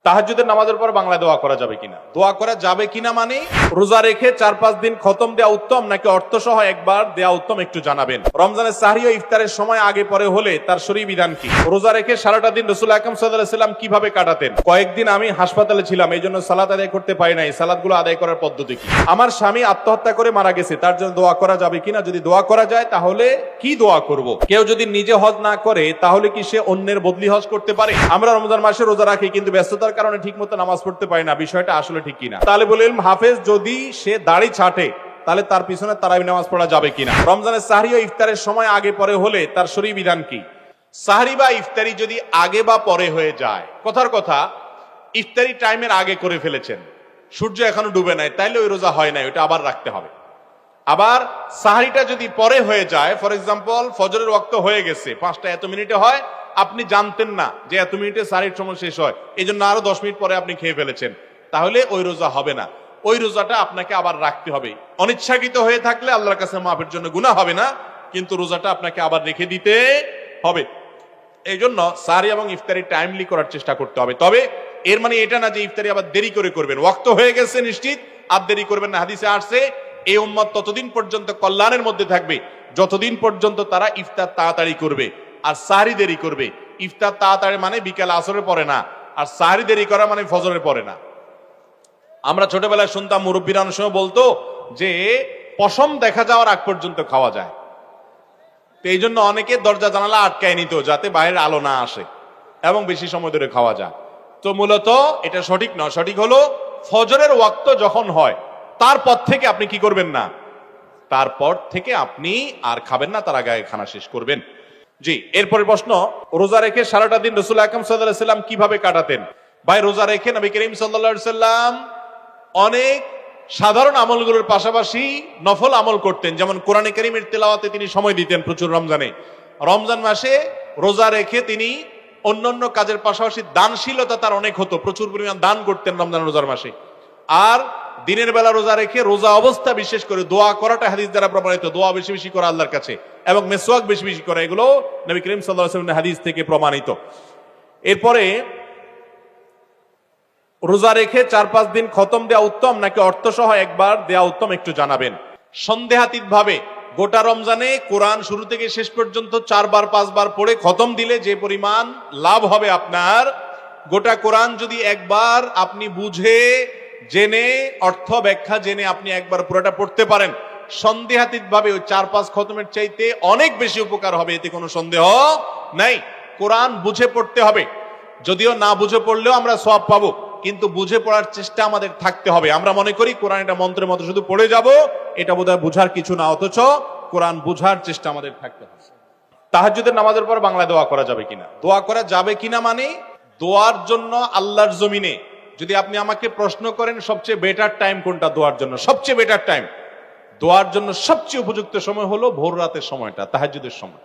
তাহাজ্জুদের নামাজের পর বাংলায় দোয়া করা যাবে কিনা? দোয়া করা যাবে কিনা মানে রোজা রেখে 4-5 দিন খতম দেওয়া উত্তম নাকি অর্থসহ একবার দেওয়া উত্তম একটু জানাবেন। রমজানের সাহরি ও ইফতারের সময় আগে পরে হলে তার শরীয়ী বিধান কি? রোজা রেখে সারাটা দিন রাসূল আকরাম সাল্লাল্লাহু আলাইহি ওয়াসাল্লাম কিভাবে কাটাতেন? কয়েকদিন আমি হাসপাতালে ছিলাম, এই জন্য সালাত আদায় করতে পারি নাই। সালাতগুলো আদায় করার পদ্ধতি কি? আমার স্বামী আত্মহত্যা করে মারা গেছে, তার জন্য দোয়া করা যাবে কিনা? যদি দোয়া করা যায় তাহলে কি দোয়া করব? কেউ যদি নিজে হজ না করে তাহলে কি সে অন্যের বদলি হজ করতে পারে? আমরা রমজান মাসে রোজা রাখি কিন্তু ব্যস্ততার কারণে ঠিকমতো নামাজ পড়তে পারি না, বিষয়টা আসলে ঠিক কিনা? তালেবুল ইলম হাফেজ যদি সে দাড়ি ছাটে তাহলে তার পিছনে তারাবি নামাজ পড়া যাবে কিনা? রমজানের সাহরি ও ইফতারের সময় আগে পরে হলে তার শরীয়ী বিধান কি? সাহরি বা ইফতারি যদি আগে বা পরে হয়ে যায়, কথার কথা ইফতারি টাইমের আগে করে ফেলেছেন, সূর্য এখনো ডুবে নাই, তাইলে ওই রোজা হয় নাই, ওটা আবার রাখতে হবে। আবার সাহরিটা যদি পরে হয়ে যায়, ফর এক্সাম্পল ফজরের ওয়াক্ত হয়ে গেছে 5টা এত মিনিটে হয়, আপনি জানতেন না যে এত মিনিটে সাহরির সময় শেষ হয়, এই জন্য আরো 10 মিনিট পরে আপনি খেয়ে ফেলেছেন, তাহলে ওই রোজা হবে না। ওই রোজাটা আপনাকে আবার রাখতে হবে। অনিচ্ছাকৃত হয়ে থাকলে আল্লাহর কাছে মাফের জন্য গুনাহ হবে না, কিন্তু রোজাটা আপনাকে আবার রেখে দিতে হবে। এই জন্য সাহরি এবং ইফতারি টাইমলি করার চেষ্টা করতে হবে। তবে এর মানে এটা না যে ইফতারি আবার দেরি করে করবেন। ওয়াক্ত হয়ে গেছে নিশ্চিত, আর দেরি করবেন না। হাদিসে আসছে এই উম্মত ততদিন পর্যন্ত কল্যাণের মধ্যে থাকবে যতদিন পর্যন্ত তারা ইফতার তাড়াতাড়ি করবে আর সাহরি দেরি করবে। ইফতার তাড়াতাড়ি মানে বিকাল আসরের পরে না, আর সাহরি দেরি করা মানে ফজরের পরে না। আমরা ছোটবেলায় শুনতাম মুরব্বীরা অনেক সময় বলতো যে পশম দেখা যাওয়ার আগ পর্যন্ত খাওয়া যায়, তো এই জন্য অনেকে দরজা জানালা আটকায় নিত যাতে বাইরের আলো না আসে এবং বেশি সময় ধরে খাওয়া যায়। তো মূলত এটা সঠিক নয়। সঠিক হলো ফজরের ওয়াক্ত যখন হয় তারপর থেকে আপনি কি করবেন না, তারপর থেকে আপনি আর খাবেন না, তার আগে খানা শেষ করবেন। জি, এরপরের প্রশ্ন, রোজা রেখে সারাটা দিন রাসূল আকরাম সাল্লাল্লাহু আলাইহি ওয়াসাল্লাম কিভাবে কাটাতেন? ভাই, রোজা রেখে নবী করিম সাল্লাল্লাহু আলাইহি ওয়াসাল্লাম অনেক সাধারণ আমলগুলোর পাশাপাশি নফল আমল করতেন, যেমন কোরআনে কারীমের তেলাওয়াতে তিনি সময় দিতেন প্রচুর। রমজান মাসে রোজা রেখে তিনি অন্যান্য কাজের পাশাপাশি দানশীলতা তার অনেক হতো, প্রচুর পরিমাণ দান করতেন রমজান রোজার মাসে। আর দিনের বেলা রোজা রেখে রোজা অবস্থা বিশেষ করে দোয়া করাটা হাদিস দ্বারা প্রমাণিত। দোয়া বেশি বেশি করা আল্লাহর কাছে এবং মিসওয়াক বেশি বেশি করা, এগুলো নবী করিম সাল্লাল্লাহু আলাইহি ওয়াসাল্লামের হাদিস থেকে প্রমাণিত। এরপরে রোজা রেখে 4-5 দিন খতম দেওয়া উত্তম নাকি অর্থসহ একবার দেওয়া উত্তম একটু জানাবেন। সন্দেহাতীত ভাবে গোটা রমজানে কোরআন শুরু থেকে শেষ পর্যন্ত 4-5 বার পড়ে খতম দিলে যে পরিমাণ লাভ হবে আপনার, গোটা কোরআন যদি একবার আপনি বুঝে জেনে অর্থ ব্যাখ্যা জেনে আপনি একবার পুরোটা পড়তে পারেন, সন্দেহাতীত ভাবে ওই 4-5 খতমের চাইতে অনেক বেশি উপকার হবে, এতে কোনো সন্দেহ নাই। কোরআন বুঝে পড়তে হবে, যদিও না বুঝে পড়লেও আমরা সওয়াব পাবো, কিন্তু বুঝে পড়ার চেষ্টা আমাদের থাকতে হবে। আমরা মনে করি কোরআন এটা মন্ত্রের মতো শুধু পড়ে যাব, এটা বোধহয় বুঝার কিছু না, অথচ কোরআন বুঝার চেষ্টা আমাদের থাকতে হবে। তাহাজ্জুদের নামাজের পর বাংলায় দোয়া করা যাবে কিনা? দোয়া করা যাবে কিনা মানে দোয়ার জন্য আল্লাহর জমিনে যদি আপনি আমাকে প্রশ্ন করেন সবচেয়ে বেটার টাইম কোনটা দোয়ার জন্য, সবচেয়ে বেটার টাইম দোয়ার জন্য সবচেয়ে উপযুক্ত সময় হলো ভোর রাতের সময়টা, তাহাজ্জুদের সময়।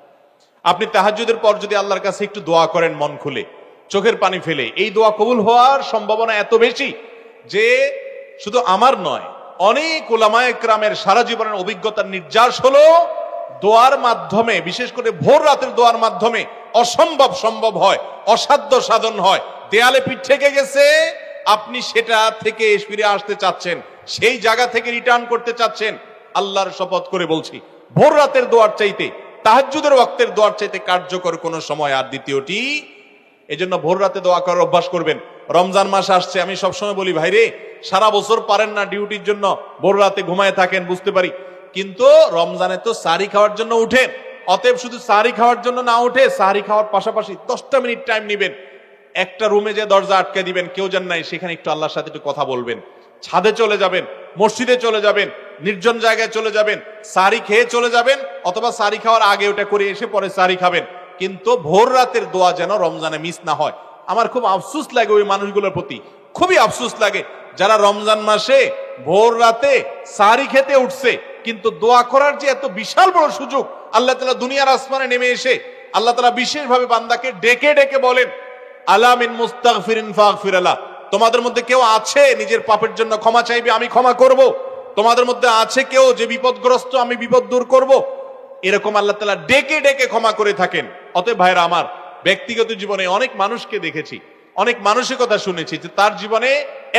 আপনি তাহাজ্জুদের পর যদি আল্লাহর কাছে একটু দোয়া করেন মন খুলে, চোখের পানি ফেলে, এই দোয়া কবুল হওয়ার সম্ভাবনা এত বেশি যে শুধু আমার নয়, অনেক উলামায়ে কেরামের সারা জীবনের অভিজ্ঞতার নির্যাস হলো দোয়ার মাধ্যমে, বিশেষ করে ভোর রাতের দোয়ার মাধ্যমে অসম্ভব সম্ভব হয়, অসাধ্য সাধন হয়। দেয়ালে পিঠ থেকে গেছে, আপনি সেটা থেকে ফিরে আসতে চাচ্ছেন, সেই জায়গা থেকে রিটার্ন করতে চাচ্ছেন, আল্লাহর শপথ করে বলছি ভোর রাতের দোয়ার চাইতে, তাহাজ্জুদের ওয়াক্তের দোয়ার চাইতে কার্যকর কোন সময় আর দ্বিতীয়টি। এজন্য ভোর রাতে দোয়া করার অভ্যাস করবেন। রমজান মাস আসছে, আমি সবসময় বলি ভাইরে, সারা বছর পারেন না ডিউটির জন্য ভোর রাতে ঘুমায় থাকেন, বুঝতে পারি, কিন্তু রমজানে তো সাহরি খাওয়ার জন্য উঠেন। অতএব শুধু সাহরি খাওয়ার জন্য না উঠে সাহরি খাওয়ার পাশাপাশি 10টা মিনিট টাইম নেবেন, একটা রুমে যে দরজা আটকে দিবেন, কেউ জান নাই, সেখানে একটু আল্লাহর সাথে একটু কথা বলবেন, ছাদে চলে যাবেন, মসজিদে চলে যাবেন, নির্জন জায়গায় চলে যাবেন, সাহরি খেয়ে চলে যাবেন, অথবা সাহরি খাওয়ার আগে ওটা করে এসে পরে সাহরি খাবেন, কিন্তু ভোর রাতের দোয়া যেন রমজানে মিস না হয়। আমার খুব আফসোস লাগে ওই মানুষগুলোর প্রতি, খুবই আফসোস লাগে যারা রমজান মাসে ভোর রাতে সাহরি খেতে উঠছে, কিন্তু দোয়া করার যে এত বিশাল বড় সুযোগ আল্লাহ তাআলা দুনিয়ার আসমানে নেমে এসে আল্লাহ তাআলা বিশেষভাবে বান্দাকে ডেকে ডেকে বলেন, আলা মিন মুস্তাগফিরিন ফাগফির লাহ, তোমাদের মধ্যে কেউ আছে নিজের পাপের জন্য ক্ষমা চাইবে, আমি ক্ষমা করব। তোমাদের মধ্যে আছে কেউ যে বিপদগ্রস্ত, আমি বিপদ দূর করব। এরকম আল্লাহ তাআলা ডেকে ডেকে ক্ষমা করে থাকেন। অতএব ভাইরা আমার, ব্যক্তিগত জীবনে অনেক মানুষকে দেখেছি অনেক মানসিকতা শুনেছি যে তার জীবনে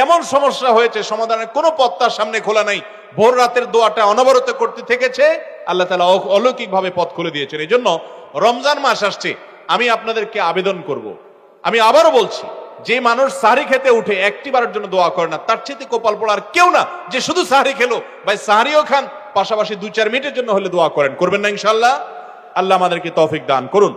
এমন সমস্যা হয়েছে সমাধানের কোনো পথ তার সামনে খোলা নাই, ভোর রাতের দোয়াটা অনবরত করতে থেকেছে, আল্লাহ তাআলা অলৌকিক ভাবে পথ খুলে দিয়েছেন। এই জন্য রমজান মাস আসছে, আমি আপনাদেরকে আবেদন করব, আমি আবারও বলছি, যে মানুষ সাহরি খেতে উঠে একটি বারের জন্য দোয়া করে না, তার চেয়ে কপাল পোড়া আর কেউ না যে শুধু সাহরি খেলো। ভাই সাহরিও খান, পাশাপাশি 2-4 মিনিটের জন্য হলে দোয়া করেন, করবেন না ইনশাআল্লাহ? আল্লাহ আমাদেরকে তৌফিক দান করুন।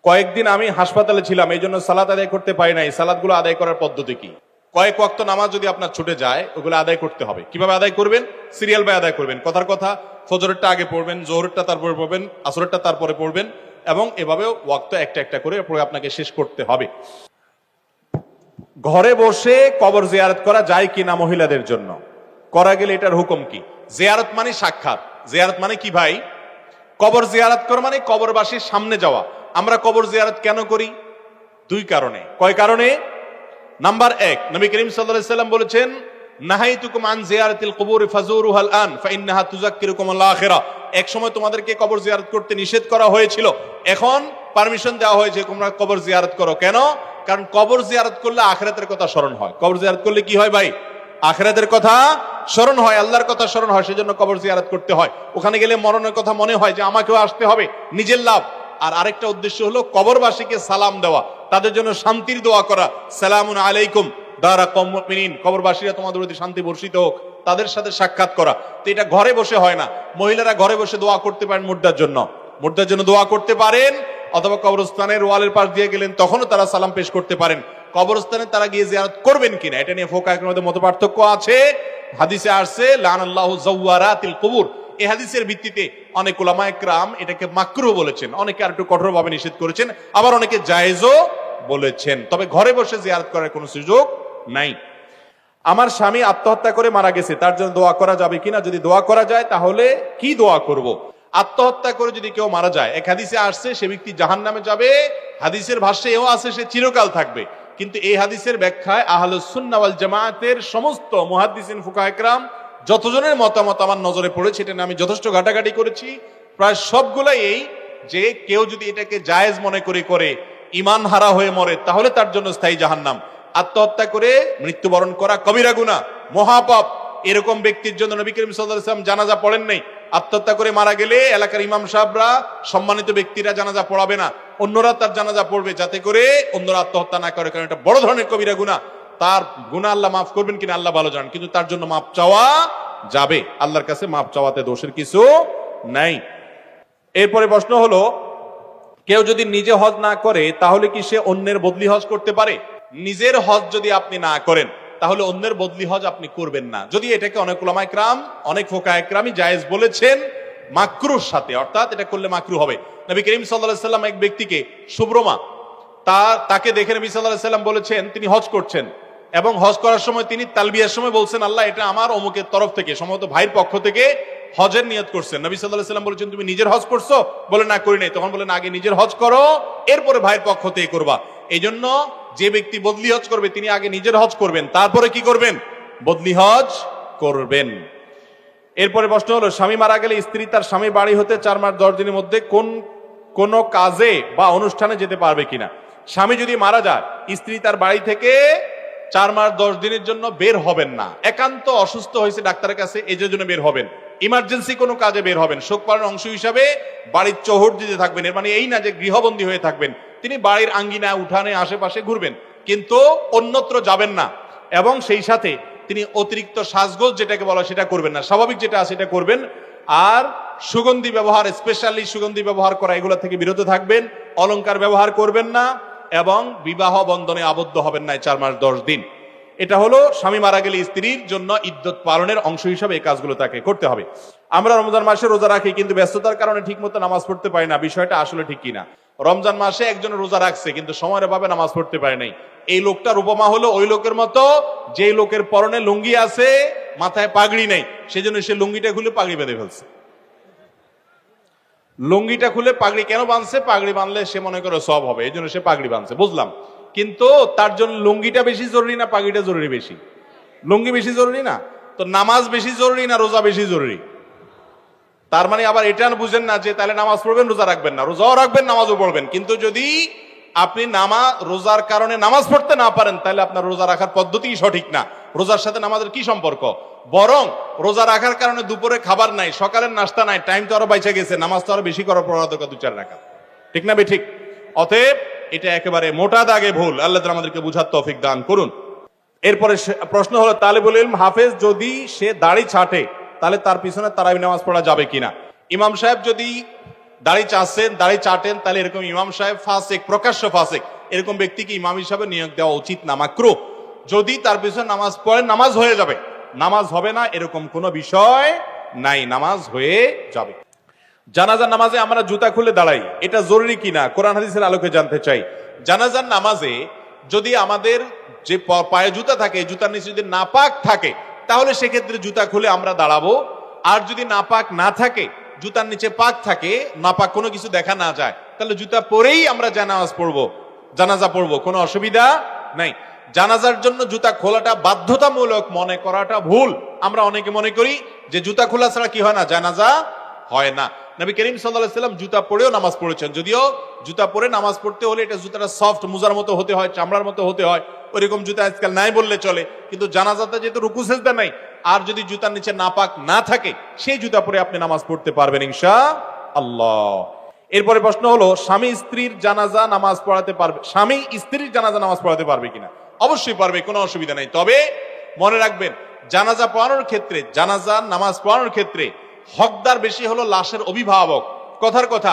কয়েকদিন আমি হাসপাতালে ছিলাম, এই জন্য সালাত আদায় করতে পারি নাই। সালাতগুলো আদায় করার পদ্ধতি কি? কয়েক ওয়াক্ত নামাজ যদি আপনার ছুটে যায়, ওগুলো আদায় করতে হবে। কিভাবে আদায় করবেন? সিরিয়াল বাই আদায় করবেন। কথার কথা, ফজরেরটা আগে পড়বেন, জোহরেরটা তারপরে পড়বেন, আসরেরটা তারপরে পড়বেন, এবং এভাবে ওয়াক্ত একটা একটা করে পড়ে আপনাকে শেষ করতে হবে। ঘরে বসে কবর জিয়ারত করা যায় কিনা মহিলাদের জন্য? করা গেলে এটার হুকুম কি? জিয়ারত মানে সাক্ষাৎ। জিয়ারত মানে কি ভাই? কবর জিয়ারত করা মানে কবরবাসীর সামনে যাওয়া। আমরা কবর জিয়ারত কেন করি? 2 কারণে। কয় কারণে? নাম্বার 1, নবী করিম সাল্লাল্লাহু আলাইহি সাল্লাম বলেছেন, নাহাইতুকুম আন জিয়ারাতিল কুবুর ফাজুরুহাল আন ফাইন্নাহা তুযাক্কিরুকুম আল আখিরা। এক সময় তোমাদেরকে কবর জিয়ারত করতে নিষেধ করা হয়েছিল, এখন পারমিশন দেওয়া হয়েছে তোমরা কবর জিয়ারত করো। কেন? কারণ কবর জিয়ারত করলে আখিরাতের কথা স্মরণ হয়। কবর জিয়ারত করলে কি হয় ভাই? আখিরাতের কথা স্মরণ হয়, আল্লাহর কথা স্মরণ হয়, সেজন্য কবর জিয়ারত করতে হয়। ওখানে গেলে মরণের কথা মনে হয় যে আমাকেও আসতে হবে, নিজের লাভ। আর আরেকটা উদ্দেশ্য হলো কবরবাসীকে সালাম দেওয়া, তাদের জন্য শান্তির দোয়া করা। সালামুন আলাইকুম দারা কওমিল মুমিনিন, কবরবাসীরা তোমাদের প্রতি শান্তি বর্ষিত হোক, তাদের সাথে সাক্ষাৎ করা। তো এটা ঘরে বসে হয় না। মহিলারা ঘরে বসে দোয়া করতে পারেন মুর্দার জন্য, মুর্দার জন্য দোয়া করতে পারেন, অথবা কবরস্থানের ওয়ালের পাশ দিয়ে গেলেন তখনও তারা সালাম পেশ করতে পারেন। কবরস্থানে তারা গিয়ে জিয়ারত করবেন কিনা এটা নিয়ে ফুকাহাদের মধ্যে মত পার্থক্য আছে। হাদিসে আসছে লানাল্লাহু যাওয়ারাতিল কুবুর, এই হাদিসের ভিত্তিতে অনেক উলামায়ে কেরাম এটাকে মাকরুহ বলেছেন, অনেকে আর একটু কঠোরভাবে নিষেধ করেছেন, আবার অনেকে জায়েজও বলেছেন। তবে ঘরে বসে জিয়ারত করার কোনো সুযোগ নাই। আমার স্বামী আত্মহত্যা করে মারা গেছে, তার জন্য দোয়া করা যাবে কিনা? যদি দোয়া করা যায় তাহলে কি দোয়া করব? আত্মহত্যা করে যদি কেউ মারা যায়, এক হাদিসে আসছে সে ব্যক্তি জাহান্নামে যাবে, হাদিসের ভাষ্যে এও আছে সে চিরকাল থাকবে। কিন্তু এই হাদিসের ব্যাখ্যায় আহলুস সুন্নাহ ওয়াল জামায়াতের সমস্ত মুহাদ্দিসিন ফুকাহা ইকরাম যতজনের মতামত আমার নজরে পড়েছে, এটা নিয়ে আমি যথেষ্ট ঘাটাঘাটি করেছি, প্রায় সবগুলাই এই যে কেউ যদি এটাকে জায়েজ মনে করে ঈমান হারা হয়ে মরে, তাহলে তার জন্য স্থায়ী জাহান্নাম। আত্মহত্যা করে মৃত্যুবরণ করা কবিরা গুনাহ, মহাপাপ। এরকম ব্যক্তির জন্য নবী করিম সাল্লাল্লাহু আলাইহি ওয়াসাল্লাম জানাজা পড়েন নাই। আত্মহত্যা করে মারা গেলে এলাকার ইমাম সাহেবরা, সম্মানিত ব্যক্তিরা জানাজা পড়াবে না, অন্যরা তার জানাজা পড়বে, যাতে করে অন্যরা আত্মহত্যা না করে, কারণ এটা বড় ধরনের কবিরা গুনাহ। তার গুনাহ আল্লাহ মাফ করবেন কিনা আল্লাহ ভালো জানেন, কিন্তু তার জন্য মাফ চাওয়া যাবে, আল্লাহর কাছে মাফ চাওয়াতে দোষের কিছু নাই। এরপরে প্রশ্ন হলো, কেউ যদি নিজে হজ না করে তাহলে কি সে অন্যের বদলি হজ করতে পারে? নিজের হজ যদি আপনি না করেন তাহলে অন্যের বদলি হজ আপনি করবেন না। যদি এটাকে অনেক উলামায়ে কেরাম, অনেক ফুকাহা ইকরামই জায়েজ বলেছেন মাকরুর সাথে, অর্থাৎ এটা করলে মাকরু হবে। নবী করিম সাল্লাল্লাহু আলাইহি সাল্লাম এক ব্যক্তিকে, সুব্রমা, তাকে দেখে নবী সাল্লাল্লাহু আলাইহি সাল্লাম বলেছেন তিনি হজ করছেন, এবং হজ করার সময় তিনি তালবিয়ার সময় বলছেন, আল্লাহ এটা আমার অমুকের তরফ থেকে, সম্ভবত ভাইয়ের পক্ষ থেকে হজের নিয়ত করছেন। নবী সাল্লাল্লাহু আলাইহি সাল্লাম বলেছেন তুমি নিজের হজ করছো? বলে না, করি নাই। তখন বলেন আগে নিজের হজ করো, এরপরে ভাইয়ের পক্ষ থেকে করবা। এই জন্য যে ব্যক্তি বদলি হজ করবে তিনি আগে নিজের হজ করবেন, তারপরে কি করবেন? বদলি হজ করবেন। এরপরে প্রশ্ন হলো, স্বামী মারা গেলে স্ত্রী তার স্বামী বাড়ি হতে 4 মাস 10 দিনের মধ্যে কোন কাজে বা অনুষ্ঠানে যেতে পারবে কিনা? স্বামী যদি মারা যায়, স্ত্রী তার বাড়ি থেকে 4 মাস 10 দিনের জন্য বের হবেন না। একান্ত অসুস্থ হয়েছে ডাক্তারের কাছে, এই জন্য বের হবেন। ইমার্জেন্সি কোনো কাজে বের হবেন, শোক পালনের অংশ হিসাবে বাড়ির চৌহদ্দিতে থাকবেন। এর মানে এই না যে গৃহবন্দী হয়ে থাকবেন, তিনি বাড়ির আঙ্গিনা, উঠানে, আশেপাশে ঘুরবেন, কিন্তু অন্যত্র যাবেন না। এবং সেই সাথে তিনি অতিরিক্ত সাজগোজ যেটাকে বলা সেটা করবেন না, স্বাভাবিক যেটা আছে সেটা করবেন। আর সুগন্ধি ব্যবহার, স্পেশালি সুগন্ধি ব্যবহার করা, এগুলো থেকে বিরত থাকবেন। অলংকার ব্যবহার করবেন না, এবং বিবাহ বন্ধনে আবদ্ধ হবেন না 4 মাস 10 দিন। এটা হলো স্বামী মারা গেলে স্ত্রীর জন্য ইদ্যত পালনের অংশ হিসাবে এই কাজগুলো তাকে করতে হবে। আমরা রমজান মাসে রোজা রাখি, কিন্তু ব্যস্ততার কারণে ঠিক মতো নামাজ পড়তে পারি না, বিষয়টা আসলে ঠিক কিনা? রমজান মাসে একজন রোজা রাখছে কিন্তু সময়ের অভাবে নামাজ পড়তে পারে নাই। এই লোকটার উপমা হলো ওই লোকের মতো যে লোকের পরনে লুঙ্গি আছে, মাথায় পাগড়ি নেই, সেজন্য সে লুঙ্গিটা খুলে পাগড়ি বেঁধে ফেলছে। লুঙ্গিটা খুলে পাগড়ি কেন বাঁধছে? পাগড়ি বাঁধলে সে মনে করে সব হবে, এই জন্য সে পাগড়ি বাঁধছে, বুঝলাম। কিন্তু তার জন্য লুঙ্গিটা বেশি জরুরি না পাগড়িটা জরুরি বেশি? লুঙ্গি বেশি জরুরি না? তো নামাজ বেশি জরুরি না রোজা বেশি জরুরি? তার মানে আবার এটা বুঝেন না যে তাহলে নামাজ পড়বেন রোজা রাখবেন না, রোজাও রাখবেন নামাজও পড়বেন, কিন্তু যদি আপনি রোজার কারণে নামাজ পড়তে না পারেন, তাহলে আপনার রোজা রাখার পদ্ধতি সঠিক না। রোজার সাথে নামাজের কি সম্পর্ক? বরং রোজা রাখার কারণে দুপুরে খাবার নাই, সকালের নাস্তা নাই, টাইম তো আরো বাইচে গেছে, নামাজ তো আরো বেশি করার প্রবণতা 2-4 রাকাত, ঠিক না ঠিক? অতএব এটা একেবারে মোটা দাগে ভুল। আল্লাহ তাআলা আমাদেরকে বুঝার তৌফিক দান করুন। এরপরে প্রশ্ন হলো, তালিবুল ইলম হাফেজ যদি সে দাড়ি ছাঁটে তাহলে তার পিছনে তারাবি নামাজ পড়া যাবে কিনা? ইমাম সাহেব যদি দাড়ি চাটেন তাহলে এরকম ইমাম সাহেব ফাসিক, প্রকাশ্য ফাসিক, এরকম ব্যক্তিকে ইমাম হিসাবে নিয়োগ দেওয়া উচিত না, মাকরুহ। যদি তার পিছনে নামাজ পড়েন নামাজ হয়ে যাবে, নামাজ হবে না এরকম কোনো বিষয় নাই, নামাজ হয়ে যাবে। জানাজার নামাজে আমরা জুতা খুলে দাঁড়াই, এটা জরুরি কিনা কোরআন হাদিসের আলোকে জানতে চাই। জানাজার নামাজে যদি আমাদের যে পায়ে জুতা থাকে, জুতার নিচে যদি নাপাক থাকে, তাহলে সেক্ষেত্রে জুতা খুলে আমরা দাঁড়াবো। আর যদি নাপাক না থাকে, জুতার নিচে পাক থাকে, নাপাক কোনো কিছু দেখা না যায়, তাহলে জুতা পরেই আমরা জানাজা পড়বো, কোনো অসুবিধা নাই। জানাজার জন্য জুতা খোলাটা বাধ্যতামূলক মনে করাটা ভুল। আমরা অনেকে মনে করি যে জুতা খোলা ছাড়া কি হয় না, জানাজা হয় না। নবী করিম সাল্লাল্লাহু আলাইহি ওয়াসাল্লাম জুতা পরেও নামাজ পড়েছেন, যদিও জুতা পরে নামাজ পড়তে হলে এটা জুতাটা সফট, মুজার মতো হতে হয়, চামড়ার মতো হতে হয়, ওইরকম জুতা আজকাল নাই বললে চলে। কিন্তু জানাজাতে যেহেতু রুকু সিজদা নাই, আর যদি জুতার নিচে নাপাক না থাকে, সেই জুতা পরে আপনি নামাজ পড়তে পারবেন ইনশাআল্লাহ। এরপরে প্রশ্ন হলো, স্বামী স্ত্রীর জানাজা নামাজ পড়াতে পারবে কিনা? অবশ্যই পারবে, কোনো অসুবিধা নাই। তবে মনে রাখবেন, জানাজা নামাজ পড়ানোর ক্ষেত্রে হকদার বেশি হলো লাশের অভিভাবক। কথার কথা,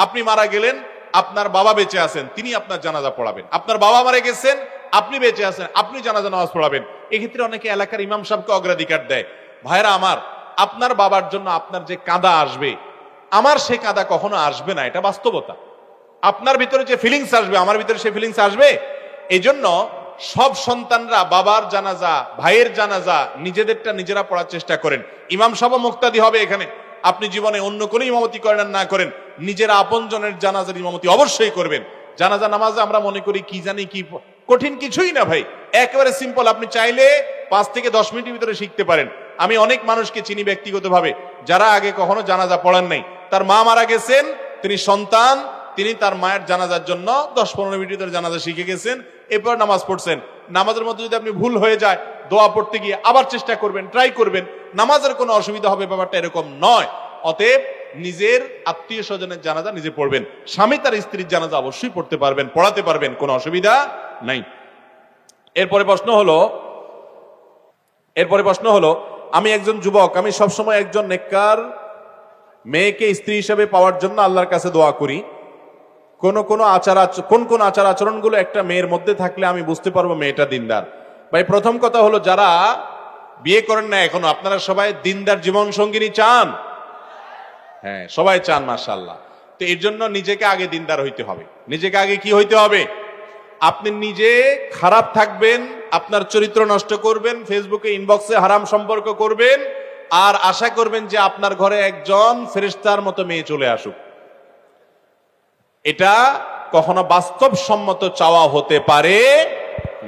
আপনি মারা গেলেন, আপনার বাবা বেঁচে আছেন, তিনি আপনার জানাজা পড়াবেন। আপনার বাবা মারা গেছেন, আপনি বেঁচে আছেন, আপনি জানাজা নামাজ পড়াবেন। এক্ষেত্রে অনেকে এলাকার ইমাম সাহেবকে অগ্রাধিকার দেয়। ভাইরা আমার, আপনার বাবার জন্য আপনার যে কাঁদা আসবে, আমার সে কাঁদা কখনো আসবে না, এটা বাস্তবতা। আপনার ভিতরে যে ফিলিংস আসবে, আমার ভিতরে সে ফিলিংস আসবে। এই জন্য সব সন্তানরা বাবার জানাজা, ভাইয়ের জানাজা নিজেদেরটা নিজেরা পড়ার চেষ্টা করেন। ইমাম সাহেব মুক্তাদি হবে এখানে। আপনি জীবনে অন্য কোনো ইমামতি করেন আর না করেন, নিজেরা আপনজনের জানাজার ইমামতি অবশ্যই করবেন। জানাজা নামাজে আমরা মনে করি কি জানি কি কঠিন কিছুই না ভাই, একেবারে সিম্পল। আপনি চাইলে 5 থেকে 10 মিনিটের ভিতরে শিখতে পারেন। আমি অনেক মানুষকে চিনি ব্যক্তিগতভাবে, যারা আগে কখনো জানাজা পড়ান নাই। তার মা মারা গেছেন, তিনি সন্তান, তিনি তার মায়ের জানাজার জন্য 10-15 মিনিটের ভিতরে জানাজা শিখে গেছেন, এরপর নামাজ পড়ছেন। নামাজের মধ্যে যদি আপনি ভুল হয়ে যায়, দোয়া পড়তে গিয়ে আবার চেষ্টা করবেন, ট্রাই করবেন, নামাজের কোনো অসুবিধা হবে, ব্যাপারটা এরকম নয়। অতএব নিজের আত্মীয় স্বজনের জানাজা নিজে পড়বেন। স্বামী তার স্ত্রীর জানাজা অবশ্যই পড়তে পারবেন, পড়াতে পারবেন, কোনো অসুবিধা নাই। এরপরে প্রশ্ন হলো, আমি একজন যুবক, আমি সবসময় একজন নেককার মেয়েকে স্ত্রী হিসেবে পাওয়ার জন্য আল্লাহর কাছে দোয়া করি। কোন আচার আচরণগুলো একটা মেয়ের মধ্যে থাকলে আমি বুঝতে পারবো মেয়েটা দিনদার? ভাই, প্রথম কথা হলো, যারা বিয়ে করেন না এখনো, আপনারা সবাই দিনদার জীবন সঙ্গিনী চান? হ্যাঁ, সবাই চান, মাশাআল্লাহ। তো এর জন্য নিজেকে আগে দিনদার হইতে হবে। নিজেকে আগে কি হইতে হবে? আপনি নিজে খারাপ থাকবেন, আপনার চরিত্র নষ্ট করবেন, ফেসবুকে ইনবক্সে হারাম সম্পর্ক করবেন, আর আশা করবেন যে আপনার ঘরে একজন ফেরেশতার মতো মেয়ে চলে আসুক। এটা কখনো বাস্তবসম্মত চাওয়া হতে পারে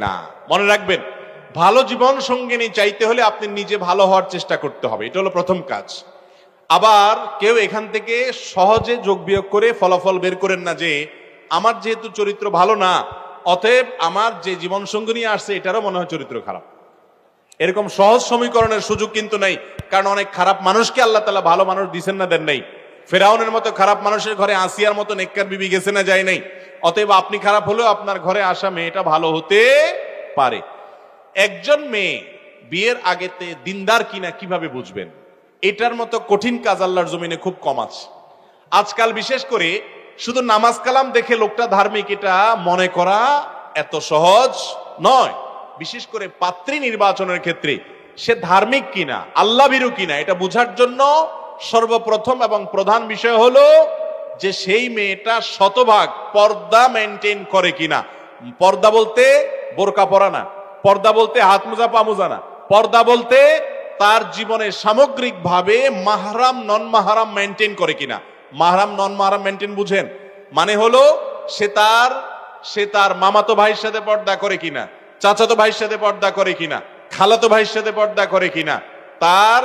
না। মনে রাখবেন, ভালো জীবন সঙ্গিনী চাইতে হলে আপনি নিজে ভালো হওয়ার চেষ্টা করতে হবে, এটা হলো প্রথম কাজ। আবার কেউ এখান থেকে সহজে যোগ বিয়োগ করে ফলাফল বের করেন না যে আমার যেহেতু চরিত্র ভালো না, অতএব আমার যে জীবন সঙ্গিনী আসছে এটারও মনে হয় চরিত্র খারাপ। এরকম সহজ সমীকরণের সুযোগ কিন্তু নাই, কারণ অনেক খারাপ মানুষকে আল্লাহ তাআলা ভালো মানুষ দিচ্ছেন না, দেন নাই। ফেরাউনের মতো খারাপ মানুষের ঘরে আসিয়ার মতো নেককার বিবি গেছে না, যায় নাই। অতএব আপনি খারাপ হলেও আপনার ঘরে আসা মেয়েটা ভালো হতে পারে। একজন মেয়ে বিয়ের আগেতে দিনদার কিনা কিভাবে বুঝবেন? এটার মতো কঠিন কাজ আল্লাহর জমিনে খুব কম আছে। আজকাল বিশেষ করে শুধু নামাজ কালাম দেখে লোকটা ধার্মিক, এটা মনে করা এত সহজ নয়। বিশেষ করে পাত্রী নির্বাচনের ক্ষেত্রে সে ধার্মিক কিনা, আল্লাহ ভীরু কিনা, এটা বোঝার জন্য সর্বপ্রথম এবং প্রধান বিষয় হলো যে সেই মেয়েটা শতভাগ পর্দা মেনটেন করে কিনা। পর্দা বলতে বোরকা পরা না, পর্দা বলতে হাত মোজা পা মোজা না, পর্দা বলতে তার জীবনে সামগ্রিকভাবে মাহরাম নন মাহরাম মেনটেন করে কিনা। মাহরাম নন মাহরাম মেনটেন বুঝেন? মানে হলো সে তার মামাতো ভাইয়ের সাথে পর্দা করে কিনা, চাচাতো ভাইয়ের সাথে পর্দা করে কিনা, খালাতো ভাইয়ের সাথে পর্দা করে কিনা, তার